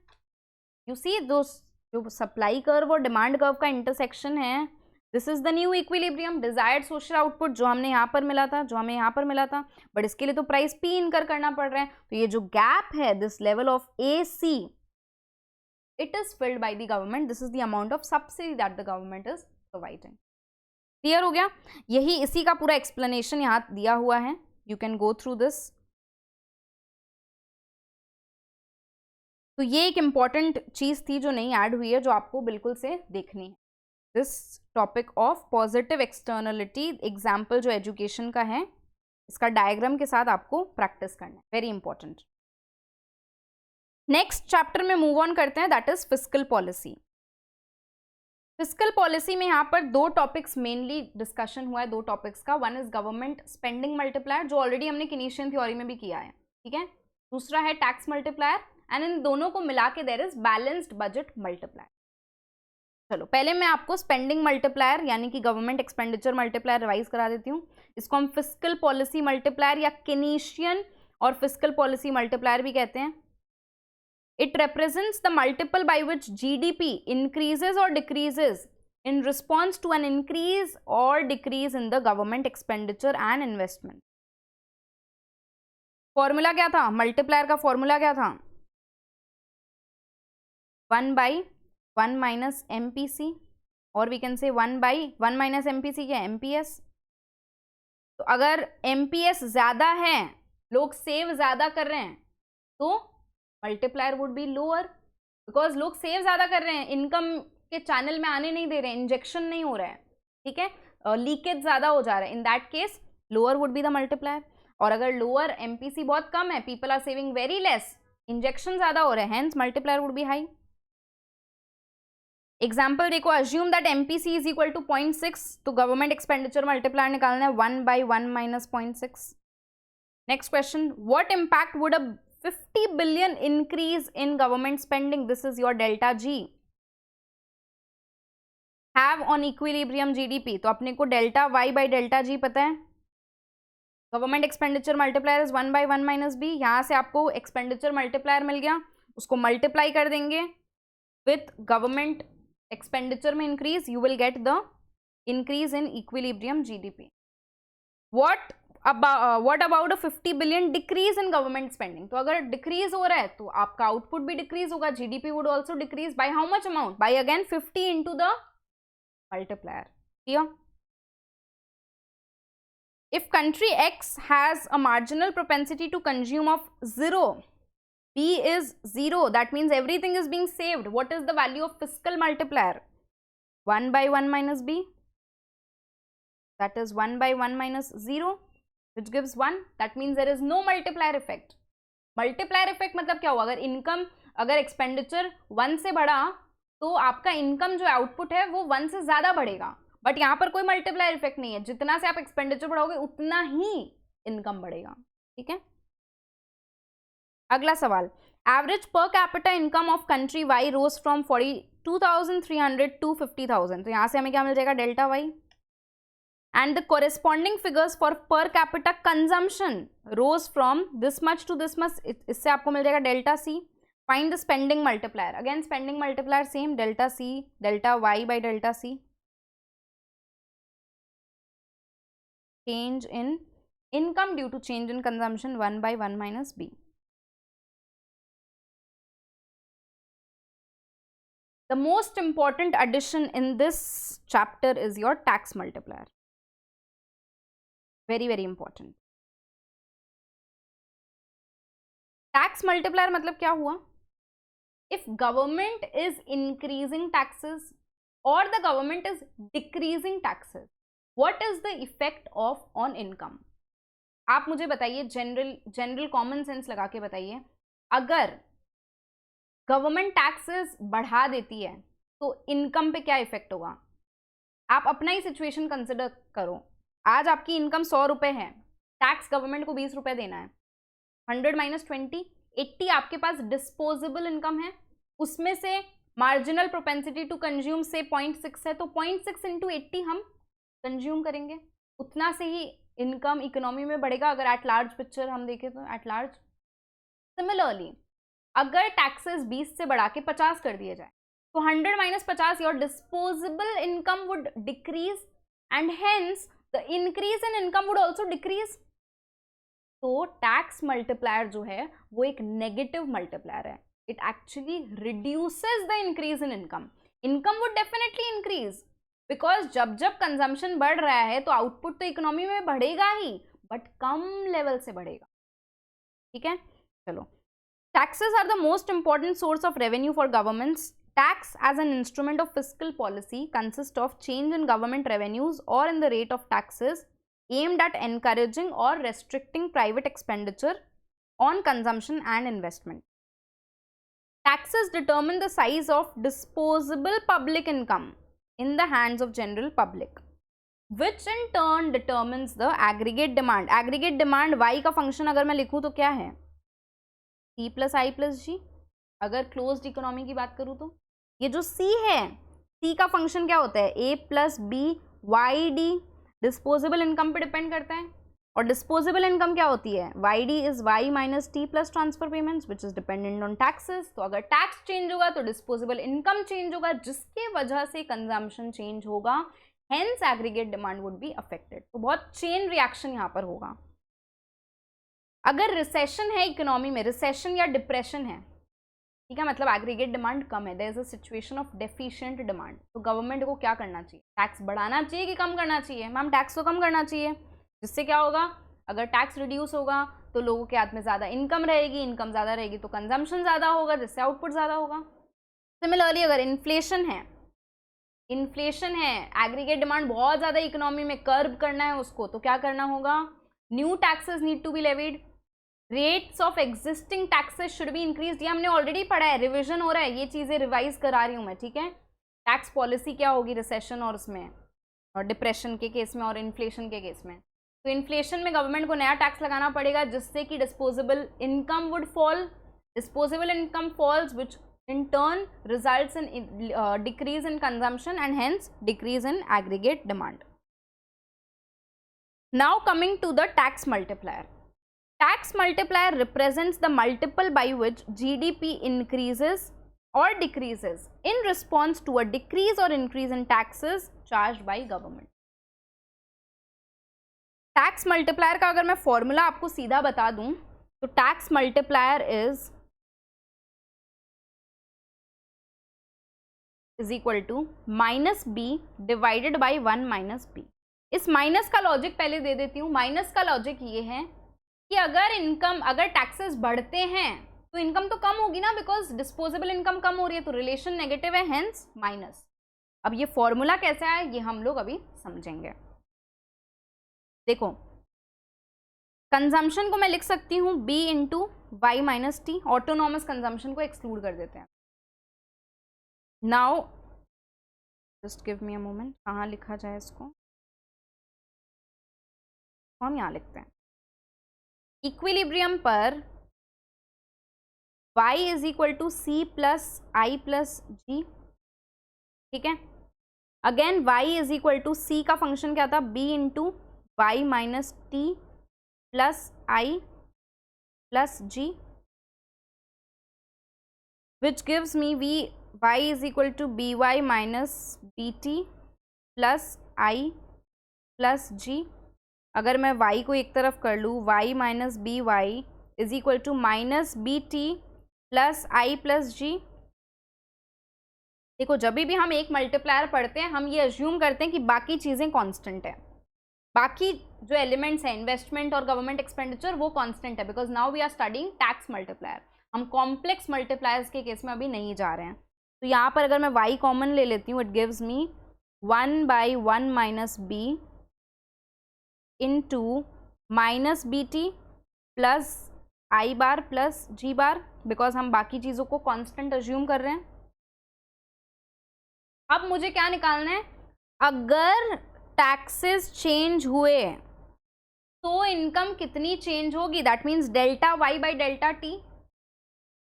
यू सी जो सप्लाई कर्व और डिमांड कर्व का इंटरसेक्शन है, this is the new equilibrium, desired social output जो हमने यहाँ पर मिला था, जो हमें यहाँ पर मिला था, बट इसके लिए तो प्राइस पी इनकर करना पड़ रहा है। तो ये जो गैप है, this level of A C, it is filled by the government, this is the amount of subsidy that the government is providing. Clear हो गया? यही इसी का पूरा एक्सप्लेनेशन यहाँ दिया हुआ है, you can go through this. तो ये एक इंपॉर्टेंट चीज थी जो नहीं ऐड हुई है, जो आपको बिल्कुल से देखनी है। This topic of positive externality, example जो एजुकेशन का है, इसका डायग्राम के साथ आपको प्रैक्टिस करना है, वेरी इंपॉर्टेंट। नेक्स्ट चैप्टर में मूव ऑन करते हैं, that is fiscal policy. Fiscal policy में यहाँ पर दो टॉपिक्स मेनली डिस्कशन हुआ है, दो टॉपिक्स का। One is government spending multiplier, जो ऑलरेडी हमने केनीशियन थ्योरी में भी किया है, ठीक है। दूसरा है टैक्स मल्टीप्लायर, एंड इन दोनों को मिला के there is balanced budget multiplier. चलो पहले मैं आपको स्पेंडिंग मल्टीप्लायर यानी कि गवर्नमेंट एक्सपेंडिचर मल्टीप्लायर रिवाइज करा देती हूँ। इसको हम फिस्कल पॉलिसी मल्टीप्लायर या केनीशियन और फिस्कल पॉलिसी मल्टीप्लायर भी कहते हैं। It represents the multiple by which GDP increases or decreases in response to an increase or decrease in the government expenditure and investment. Formula क्या था? मल्टीप्लायर का formula क्या था? 1/1 माइनस MPC, और we can say 1/1 minus MPC क्या है? MPS। तो अगर MPS ज्यादा है, लोग सेव ज्यादा कर रहे हैं, तो multiplier would be lower, because लोग सेव ज्यादा कर रहे हैं, इनकम के चैनल में आने नहीं दे रहे हैं, इंजेक्शन नहीं हो रहा है, ठीक है, लीकेज ज्यादा हो जा रहा है, in that case lower would be the multiplier. और अगर लोअर एमपीसी बहुत कम है, people are saving very less, injection ज्यादा हो रहे हैं, hence multiplier would be high. Example देखो, assume that MPC is equal to 0.6, तो गवर्नमेंट एक्सपेंडिचर मल्टीप्लायर निकालना है 1/1 minus 0.6। Next question, what impact would a 50 billion increase in government spending, this is your delta G, have on equilibrium GDP? तो अपने को delta Y by delta G पता है। Government expenditure multiplier is 1/1 minus B। यहाँ से आपको expenditure multiplier मिल गया, उसको मल्टीप्लाई कर देंगे विथ गवर्नमेंट एक्सपेंडिचर में increase, you will get the increase in equilibrium GDP। What about a 50 billion decrease in government spending? तो अगर डिक्रीज हो रहा है तो आपका आउटपुट भी डिक्रीज होगा, GDP would also decrease by how much amount? By again 50 into the multiplier. Clear? If country X has a marginal propensity to consume of 0, B is 0, that means everything is being saved. What is the value of fiscal multiplier? 1/1 minus B, that is 1/1 minus 0, which gives 1, that means there is no multiplier effect. Multiplier effect मतलब क्या हुआ? अगर income, अगर expenditure 1 से बढ़ा तो आपका income जो आउटपुट है वो 1 से ज्यादा बढ़ेगा, बट यहाँ पर कोई मल्टीप्लायर इफेक्ट नहीं है, जितना से आप एक्सपेंडिचर बढ़ाओगे उतना ही इनकम बढ़ेगा, ठीक है। अगला सवाल, average per capita income of country Y rose from 42,300 to 50,000, तो यहाँ से हमें क्या मिल जाएगा? Delta Y. And the corresponding figures for per capita consumption rose from this much to this much, इससे आपको मिल जाएगा delta C. Find the spending multiplier, again spending multiplier same, delta C, delta Y by delta C. Change in income due to change in consumption 1/1 minus B. The most important addition in this chapter is your tax multiplier. Very very important. Tax multiplier मतलब क्या हुआ? If government is increasing taxes और the government is decreasing taxes, what is the effect of on income? आप मुझे बताइए, general common sense लगा के बताइए, अगर गवर्नमेंट टैक्सेस बढ़ा देती है तो इनकम पे क्या इफेक्ट होगा? आप अपना ही सिचुएशन कंसिडर करो। आज आपकी इनकम 100 रुपए है, टैक्स गवर्नमेंट को 20 रुपए देना है, 100 माइनस 20, 80 आपके पास डिस्पोजेबल इनकम है, उसमें से मार्जिनल प्रोपेंसिटी टू कंज्यूम से 0.6 है, तो 0.6 इंटू 80 हम कंज्यूम करेंगे, उतना से ही इनकम इकोनॉमी में बढ़ेगा अगर एट लार्ज पिक्चर हम देखें तो एट लार्ज। सिमिलरली अगर टैक्सेस 20 से बढ़ा के 50 कर दिए जाए तो 100 minus 50 your disposable income would decrease and hence the increase in income would also decrease. तो टैक्स मल्टीप्लायर जो है वो एक नेगेटिव मल्टीप्लायर है। It actually reduces the increase in income. Income would definitely increase because जब जब consumption बढ़ रहा है तो आउटपुट तो इकोनॉमी में बढ़ेगा ही, बट कम लेवल से बढ़ेगा। ठीक है, चलो। Taxes are the most important source of revenue for governments. Tax as an instrument of fiscal policy consists of change in government revenues or in the rate of taxes aimed at encouraging or restricting private expenditure on consumption and investment. Taxes determine the size of disposable public income in the hands of general public, which in turn determines the aggregate demand. Aggregate demand y का function अगर मैं लिखूँ तो क्या है? C plus I plus जी। अगर closed economy की बात करूँ तो ये जो C है, C का फंक्शन क्या होता है? A plus B Y D, disposable income पे डिपेंड करता है। और डिस्पोजेबल इनकम क्या होती है? Y D is Y minus T plus transfer payments which is dependent on taxes. तो अगर टैक्स चेंज होगा तो डिस्पोजेबल इनकम चेंज होगा, जिसके वजह से कंजम्पशन चेंज होगा, hence aggregate demand would be affected. तो बहुत चेन रिएक्शन यहाँ पर होगा। अगर रिसेशन है इकोनॉमी में, रिसेशन या डिप्रेशन है, ठीक है, मतलब एग्रीगेट डिमांड कम है, there is a situation of deficient demand, तो गवर्नमेंट को क्या करना चाहिए? टैक्स बढ़ाना चाहिए कि कम करना चाहिए? मैम टैक्स तो कम करना चाहिए, जिससे क्या होगा? अगर टैक्स रिड्यूस होगा तो लोगों के हाथ में ज़्यादा इनकम रहेगी, इनकम ज़्यादा रहेगी तो कंजम्पशन ज़्यादा होगा, जिससे आउटपुट ज़्यादा होगा। सिमिलरली अगर इन्फ्लेशन है, एग्रीगेट डिमांड बहुत ज़्यादा इकोनॉमी में, कर्ब करना है उसको, तो क्या करना होगा? New taxes need to be levied, rates of existing taxes should be increase. ये हमने ऑलरेडी पढ़ा है, रिविजन हो रहा है, ये चीज़ें रिवाइज करा रही हूँ मैं, ठीक है। टैक्स पॉलिसी क्या होगी रिसेशन और उसमें, और डिप्रेशन के केस में और इन्फ्लेशन के केस में। तो इन्फ्लेशन में गवर्नमेंट को नया टैक्स लगाना पड़ेगा, जिससे कि disposable income would fall, disposable income falls which in turn results in decrease in consumption and hence decrease in aggregate demand. Now coming to the tax multiplier. Tax multiplier represents the multiple by which GDP increases or decreases in response to a decrease or increase in taxes charged by government. Tax multiplier का अगर मैं formula आपको सीधा बता दूं तो tax multiplier is equal to minus B divided by 1 minus B. इस minus का लॉजिक पहले दे देती हूँ। माइनस का लॉजिक ये है कि अगर टैक्सेस बढ़ते हैं तो इनकम तो कम होगी ना, बिकॉज डिस्पोजेबल इनकम कम हो रही है, तो रिलेशन नेगेटिव है, हेंस माइनस। अब ये फॉर्मूला कैसे आया ये हम लोग अभी समझेंगे। देखो, कंजम्पशन को मैं लिख सकती हूँ b into Y minus T, autonomous consumption को एक्सक्लूड कर देते हैं। Now just give me a moment, कहाँ लिखा जाए इसको, हम यहाँ लिखते हैं। इक्विलिब्रियम पर y is equal to C plus I plus G, ठीक है। Again y is equal to C का फंक्शन क्या था? b into Y minus T plus I plus G, which gives me y is equal to by minus bt plus I plus g। अगर मैं y को एक तरफ कर लूँ, y minus B Y is equal to minus B T plus I plus G. देखो, जब भी हम एक मल्टीप्लायर पढ़ते हैं हम ये अज्यूम करते हैं कि बाकी चीज़ें कांस्टेंट है, बाकी जो एलिमेंट्स हैं इन्वेस्टमेंट और गवर्नमेंट एक्सपेंडिचर वो कांस्टेंट है, because now we are studying tax multiplier. हम कॉम्प्लेक्स मल्टीप्लायर्स के केस में अभी नहीं जा रहे हैं। तो यहाँ पर अगर मैं y कॉमन ले लेती हूँ, it gives me 1 by 1 minus B into minus B T plus I bar plus G bar, because हम बाकी चीज़ों को कांस्टेंट अज्यूम कर रहे हैं। अब मुझे क्या निकालना है? अगर टैक्सेस चेंज हुए तो इनकम कितनी चेंज होगी, that means delta Y by delta T,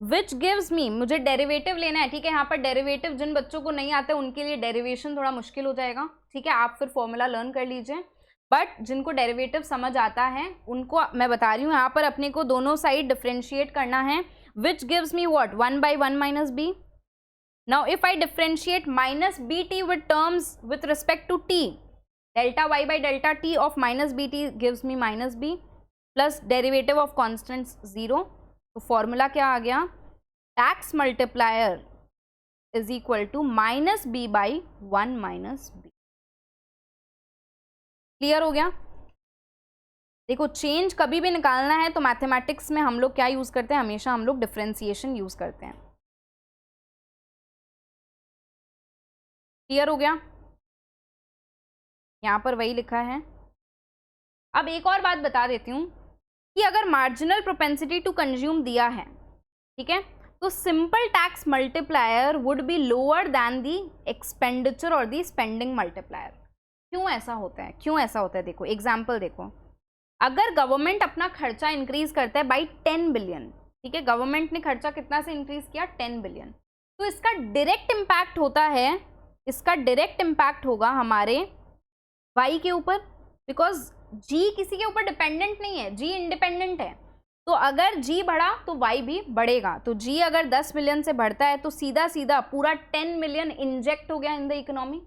which gives me, मुझे डेरिवेटिव लेना है, ठीक है। यहाँ पर डेरिवेटिव जिन बच्चों को नहीं आते उनके लिए डेरिवेशन थोड़ा मुश्किल हो जाएगा, ठीक है, आप फिर फॉर्मूला लर्न कर लीजिए। बट जिनको डेरिवेटिव समझ आता है उनको मैं बता रही हूँ, यहाँ पर अपने को दोनों साइड डिफ्रेंशिएट करना है, which gives me what 1/1 minus B. Now if I differentiate minus B T with terms with respect to T, delta Y by delta T of minus B T gives me minus B plus derivative of constants 0. तो formula क्या आ गया, tax multiplier is equal to minus B by 1 minus B. Clear हो गया. देखो change कभी भी निकालना है तो मैथमेटिक्स में हम लोग क्या यूज करते हैं, हमेशा हम लोग डिफरेंशिएशन यूज करते हैं. क्लियर हो गया. यहां पर वही लिखा है. अब एक और बात बता देती हूं कि अगर मार्जिनल प्रोपेंसिटी टू कंज्यूम दिया है, ठीक है, तो simple tax multiplier would be lower than the expenditure और दी स्पेंडिंग मल्टीप्लायर. क्यों ऐसा होता है, क्यों ऐसा होता है? देखो एग्जाम्पल देखो, अगर गवर्नमेंट अपना खर्चा इंक्रीज करता है बाई 10 बिलियन, ठीक है, गवर्नमेंट ने खर्चा कितना से इंक्रीज किया, 10 बिलियन, तो इसका डायरेक्ट इम्पैक्ट होता है, इसका डायरेक्ट इम्पैक्ट होगा हमारे वाई के ऊपर, बिकॉज जी किसी के ऊपर डिपेंडेंट नहीं है, जी इंडिपेंडेंट है. तो अगर जी बढ़ा तो वाई भी बढ़ेगा. तो जी अगर 10 बिलियन से बढ़ता है तो सीधा सीधा पूरा 10 मिलियन इंजेक्ट हो गया इन द इकोनॉमी.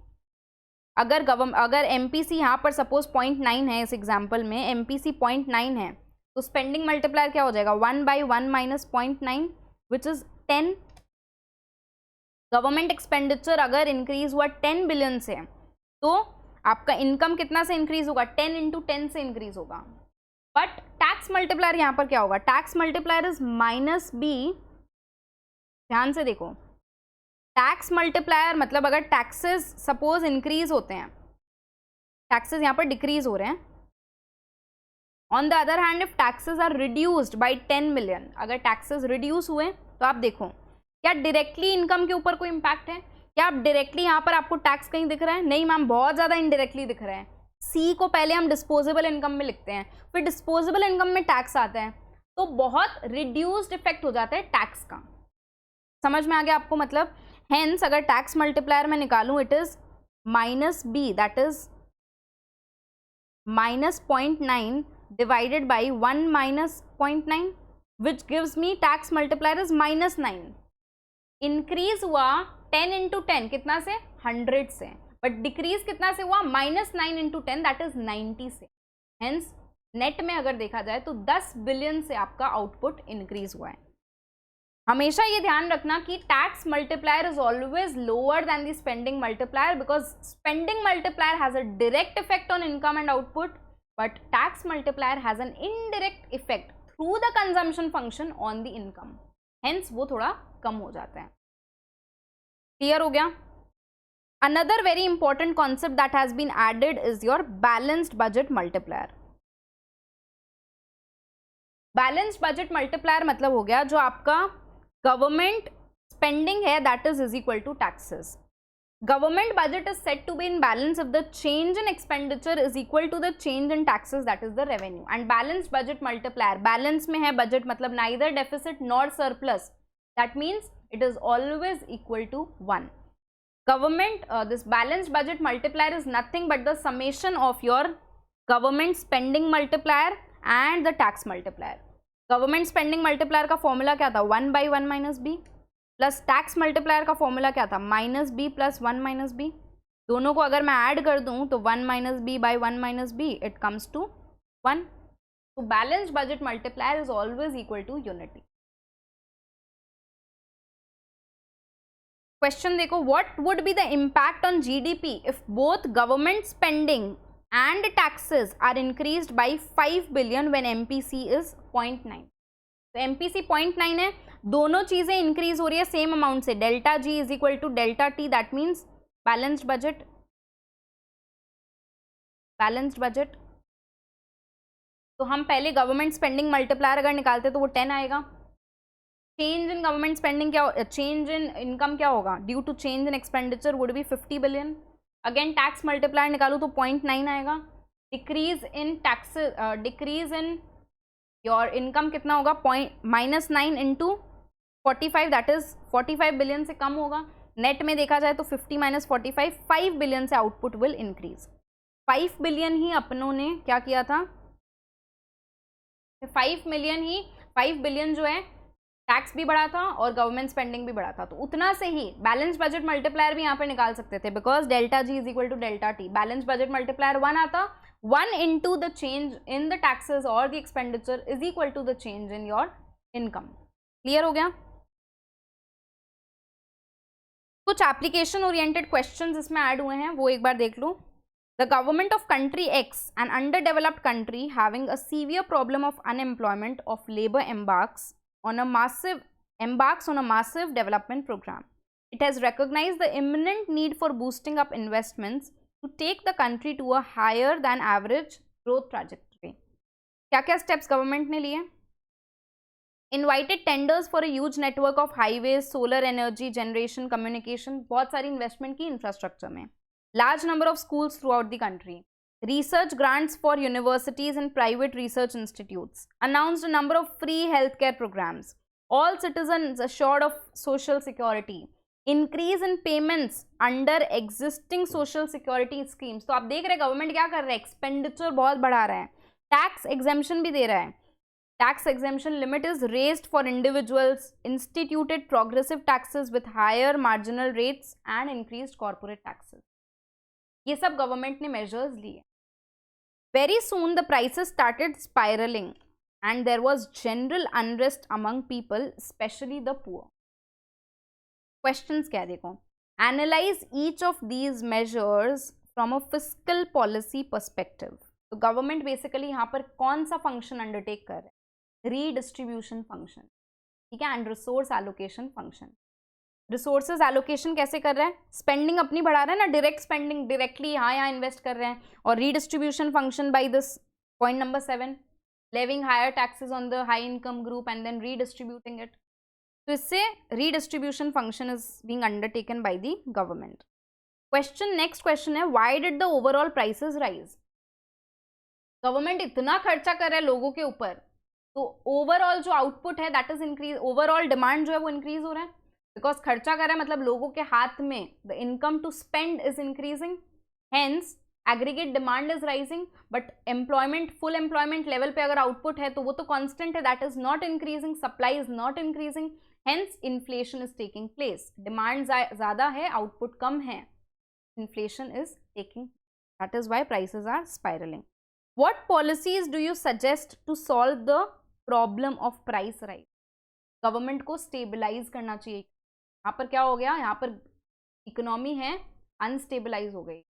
अगर एमपीसी यहाँ पर सपोज 0.9 है, इस एग्जाम्पल में एमपीसी 0.9 है, तो स्पेंडिंग मल्टीप्लायर क्या हो जाएगा, 1/1 minus 0.9 which is 10. Government expenditure अगर इंक्रीज हुआ 10 बिलियन से, तो आपका इनकम कितना से इंक्रीज होगा, 10 इंटू 10 से इंक्रीज होगा. बट टैक्स मल्टीप्लायर यहाँ पर क्या होगा, tax multiplier is minus B. ध्यान से देखो, टैक्स मल्टीप्लायर मतलब अगर टैक्सेस सपोज इंक्रीज होते हैं, टैक्सेस यहाँ पर डिक्रीज हो रहे हैं. On the other hand if taxes are reduced by 10 million, अगर टैक्सेस रिड्यूस हुए तो आप देखो क्या डायरेक्टली इनकम के ऊपर कोई इंपैक्ट है, क्या आप डायरेक्टली यहाँ पर आपको टैक्स कहीं दिख रहा है, नहीं मैम, बहुत ज़्यादा इनडायरेक्टली दिख रहा है. सी को पहले हम डिस्पोजेबल इनकम में लिखते हैं, फिर डिस्पोजेबल इनकम में टैक्स आता है, तो बहुत रिड्यूस्ड इफेक्ट हो जाता है टैक्स का. समझ में आ गया आपको? मतलब हेंस अगर टैक्स मल्टीप्लायर में निकालूं, it is minus B, that is minus 0.9 divided by 1 minus 0.9 which gives me tax multiplier is minus 9. Increase हुआ 10 इंटू 10 कितना से, 100 से, बट डिक्रीज कितना से हुआ, माइनस 9 इंटू 10 दैट इज 90 से. हेंस नेट में अगर देखा जाए तो 10 बिलियन से आपका आउटपुट इंक्रीज हुआ है. हमेशा ये ध्यान रखना कि tax multiplier is always lower than the spending multiplier, because spending multiplier has a direct effect on income and output, but tax multiplier has an indirect effect through the consumption function on the income. Hence वो थोड़ा कम हो जाता है. Clear हो गया? Another very important concept that has been added is your balanced budget multiplier. Balanced budget multiplier मतलब हो गया जो आपका गवर्नमेंट स्पेंडिंग है that is equal to taxes. Government budget is said to be in balance if the change in expenditure is equal to the change in taxes, that is the revenue. And balanced budget multiplier, balance में है budget मतलब neither deficit nor surplus, that means it is always equal to 1. Government, this balanced budget multiplier is nothing but the summation of your government spending multiplier and the tax multiplier. Government spending multiplier का formula क्या था, 1/1 minus B, plus tax multiplier का formula क्या था, minus B plus 1 minus B. दोनों को अगर मैं ऐड कर दूं तो 1 minus B by 1 minus B, it comes to 1. तो balanced budget multiplier is always equal to unity. Question देखो, what would be the impact on GDP if both government spending and taxes are increased by 5 billion when MPC is 0.9. तो MPC 0.9 है, दोनों चीजें increase हो रही है same amount से, delta G is equal to delta T, that means balanced budget. Balanced budget तो हम पहले गवर्नमेंट स्पेंडिंग मल्टीप्लायर अगर निकालते तो वो 10 आएगा. चेंज इन गवर्नमेंट स्पेंडिंग क्या, चेंज इन इनकम क्या होगा, due to change in expenditure would be 50 billion. Again tax multiplier निकालू तो 0.9 आएगा. Decrease in tax, decrease in your income कितना होगा, -9 इंटू 45, दैट इज 45 बिलियन से कम होगा. नेट में देखा जाए तो 50 माइनस 45, 5 बिलियन से आउटपुट विल इंक्रीज. 5 बिलियन ही अपनों ने क्या किया था, 5 बिलियन जो है टैक्स भी बढ़ा था और गवर्नमेंट स्पेंडिंग भी बढ़ा था, तो उतना से ही बैलेंस बजट मल्टीप्लायर भी यहाँ पे निकाल सकते थे, because delta G is equal to delta T, balance budget multiplier 1 आता, 1 into the change in the taxes और the expenditure is equal to the change in your income. Clear हो गया? कुछ एप्लीकेशन ओरिएंटेड क्वेश्चंस इसमें add हुए हैं, वो एक बार देख लो। The government of country X, an underdeveloped country having a severe problem of unemployment of labor, embarks on a massive development program. It has recognized the imminent need for boosting up investments to take the country to a higher than average growth trajectory. क्या क्या steps government ने लिए? Invited tenders for a huge network of highways, solar energy generation, communication, बहुत सारी investment की infrastructure में. Large number of schools throughout the country. Research grants for universities and private research institutes. Announced a number of free healthcare programs. All citizens assured of social security. Increase in payments under existing social security schemes. तो आप देख रहे हैं government क्या कर रहा है, expenditure बहुत बढ़ा रहा है, टैक्स एग्जेम्पशन भी दे रहा है. Tax exemption limit is raised for individuals, instituted progressive taxes with higher marginal rates and increased corporate taxes. ये सब गवर्नमेंट ने मेजर्स लिए. Very soon the prices started spiralling and there was general unrest among people, especially the poor. Questions क्या देखो, analyse each of these measures from a fiscal policy perspective. तो government basically यहाँ पर कौन सा function undertake कर रहा है, रीडिस्ट्रीब्यूशन फंक्शन, ठीक है, and resource allocation function. Resources allocation कैसे कर रहा है, स्पेंडिंग अपनी बढ़ा रहा है ना, डायरेक्ट स्पेंडिंग डायरेक्टली यहाँ इन्वेस्ट कर रहे हैं, और redistribution function by this point number 7, levying higher taxes on the high income group and then redistributing it. तो इससे redistribution function is being undertaken by the government. Question, next question है, why did the overall prices rise. Government इतना खर्चा कर रहा है लोगों के ऊपर, तो ओवरऑल जो आउटपुट है that is increase, overall demand जो है वो इंक्रीज हो रहा है, बिकॉज खर्चा कर रहा है मतलब लोगों के हाथ में the income to spend is increasing, hence aggregate demand is rising. But employment, full employment level पे अगर आउटपुट है तो वो तो कांस्टेंट है, that is not increasing, supply is not increasing, hence inflation is taking place. Demand ज्यादा है, output कम है, inflation is taking, that is why prices are spiralling. What policies do you suggest to solve the problem of price rise? Government को stabilise करना चाहिए. यहाँ पर क्या हो गया, यहाँ पर इकोनॉमी है अनस्टेबलाइज हो गई.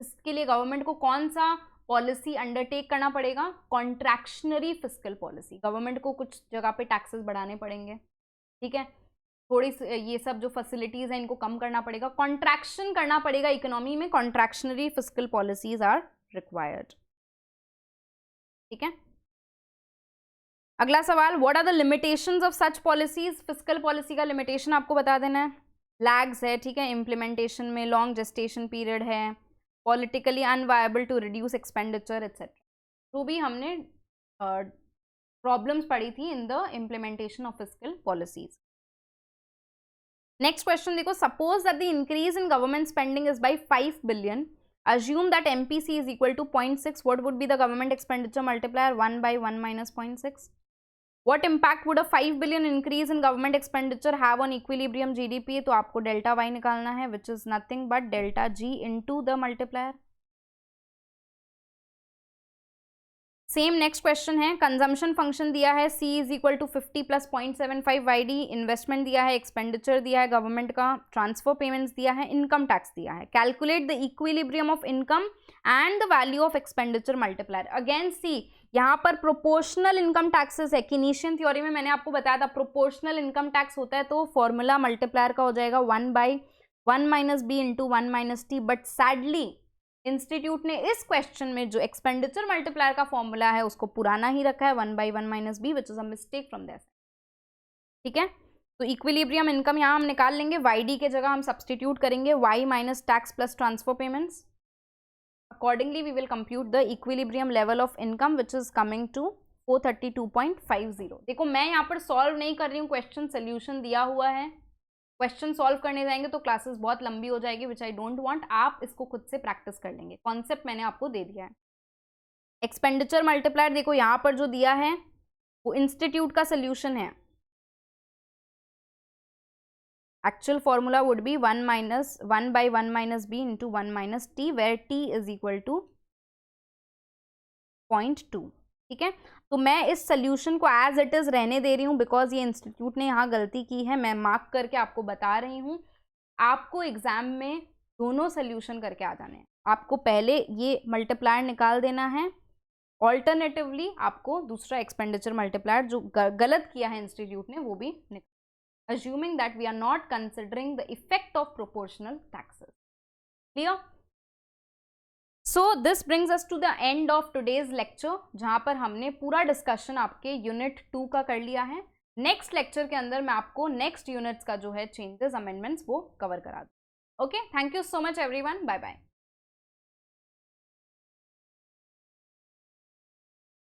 इसके लिए गवर्नमेंट को कौन सा पॉलिसी अंडरटेक करना पड़ेगा, कॉन्ट्रैक्शनरी फिस्कल पॉलिसी. गवर्नमेंट को कुछ जगह पे टैक्सेस बढ़ाने पड़ेंगे, ठीक है, थोड़ी ये सब जो फैसिलिटीज हैं इनको कम करना पड़ेगा, कॉन्ट्रैक्शन करना पड़ेगा इकोनॉमी में. Contractionary fiscal policies are required, ठीक है. अगला सवाल, what are the limitations of such policies. Fiscal policy का लिमिटेशन आपको बता देना है. लैग्स है, ठीक है, इम्प्लीमेंटेशन में लॉन्ग जेस्टेशन पीरियड है, politically unviable to reduce expenditure etcetera. तो भी हमने प्रॉब्लम्स पढ़ी थी in the implementation of fiscal policies. Next question देखो, suppose that the increase in government spending is by 5 billion. Assume that MPC is equal to 0.6. What would be the government expenditure multiplier? 1 by 1 minus 0.6. What impact would a 5 billion increase in government expenditure have on equilibrium GDP? तो आपको delta y निकालना है, which is nothing but delta g into the multiplier. Same next question है, consumption function दिया है, C is equal to 50 plus 0.75 YD, investment दिया है, expenditure दिया है गवर्नमेंट का, ट्रांसफर पेमेंट्स दिया है, इनकम टैक्स दिया है. Calculate the equilibrium of income and the value of expenditure multiplier. Again see, यहाँ पर प्रोपोर्शनल इनकम टैक्सेस है. कीनीशियन थ्योरी में मैंने आपको बताया था प्रोपोर्शनल इनकम टैक्स होता है तो फॉर्मूला मल्टीप्लायर का हो जाएगा 1 by 1 minus B into 1 minus t. But sadly institute ने इस क्वेश्चन में जो एक्सपेंडिचर मल्टीप्लायर का फॉर्मूला है उसको पुराना ही रखा है, 1 by 1 minus b, which is a mistake from their side, ठीक है. तो इक्विलिब्रियम इनकम यहाँ हम निकाल लेंगे, YD के जगह हम सब्सटीट्यूट करेंगे Y minus tax plus transfer payments. Accordingly we will compute the equilibrium level of income which is coming to 432.50. देखो मैं यहाँ पर सॉल्व नहीं कर रही हूँ क्वेश्चन, सोल्यूशन दिया हुआ है, क्वेश्चन सॉल्व करने जाएंगे तो क्लासेस बहुत लंबी हो जाएगी, विच आई डोंट वांट। आप इसको खुद से प्रैक्टिस कर लेंगे, कॉन्सेप्ट मैंने आपको दे दिया है। एक्सपेंडिचर मल्टीप्लायर देखो यहाँ पर जो दिया है वो इंस्टीट्यूट का सोल्यूशन है। Actual formula would be 1 minus 1 by 1 minus B into 1 minus t, where t is equal to 0.2। ठीक है, तो मैं इस सोल्यूशन को एज इट इज रहने दे रही हूँ बिकॉज ये इंस्टीट्यूट ने यहाँ गलती की है, मैं मार्क करके आपको बता रही हूँ। आपको एग्जाम में दोनों सोल्यूशन करके आ जाने हैं। आपको पहले ये मल्टीप्लायर निकाल देना है, ऑल्टरनेटिवली आपको दूसरा एक्सपेंडिचर मल्टीप्लायर जो गलत किया है इंस्टीट्यूट ने वो भी निकाल, assuming that we are not considering the effect of proportional taxes. Clear? So this brings us to the end of today's lecture, जहाँ पर हमने पूरा डिस्कशन आपके यूनिट 2 का कर लिया है। नेक्स्ट लेक्चर के अंदर मैं आपको नेक्स्ट यूनिट्स का जो है चेंजेस अमेंडमेंट्स वो कवर करा दूँ। Okay, thank you so much everyone, bye bye.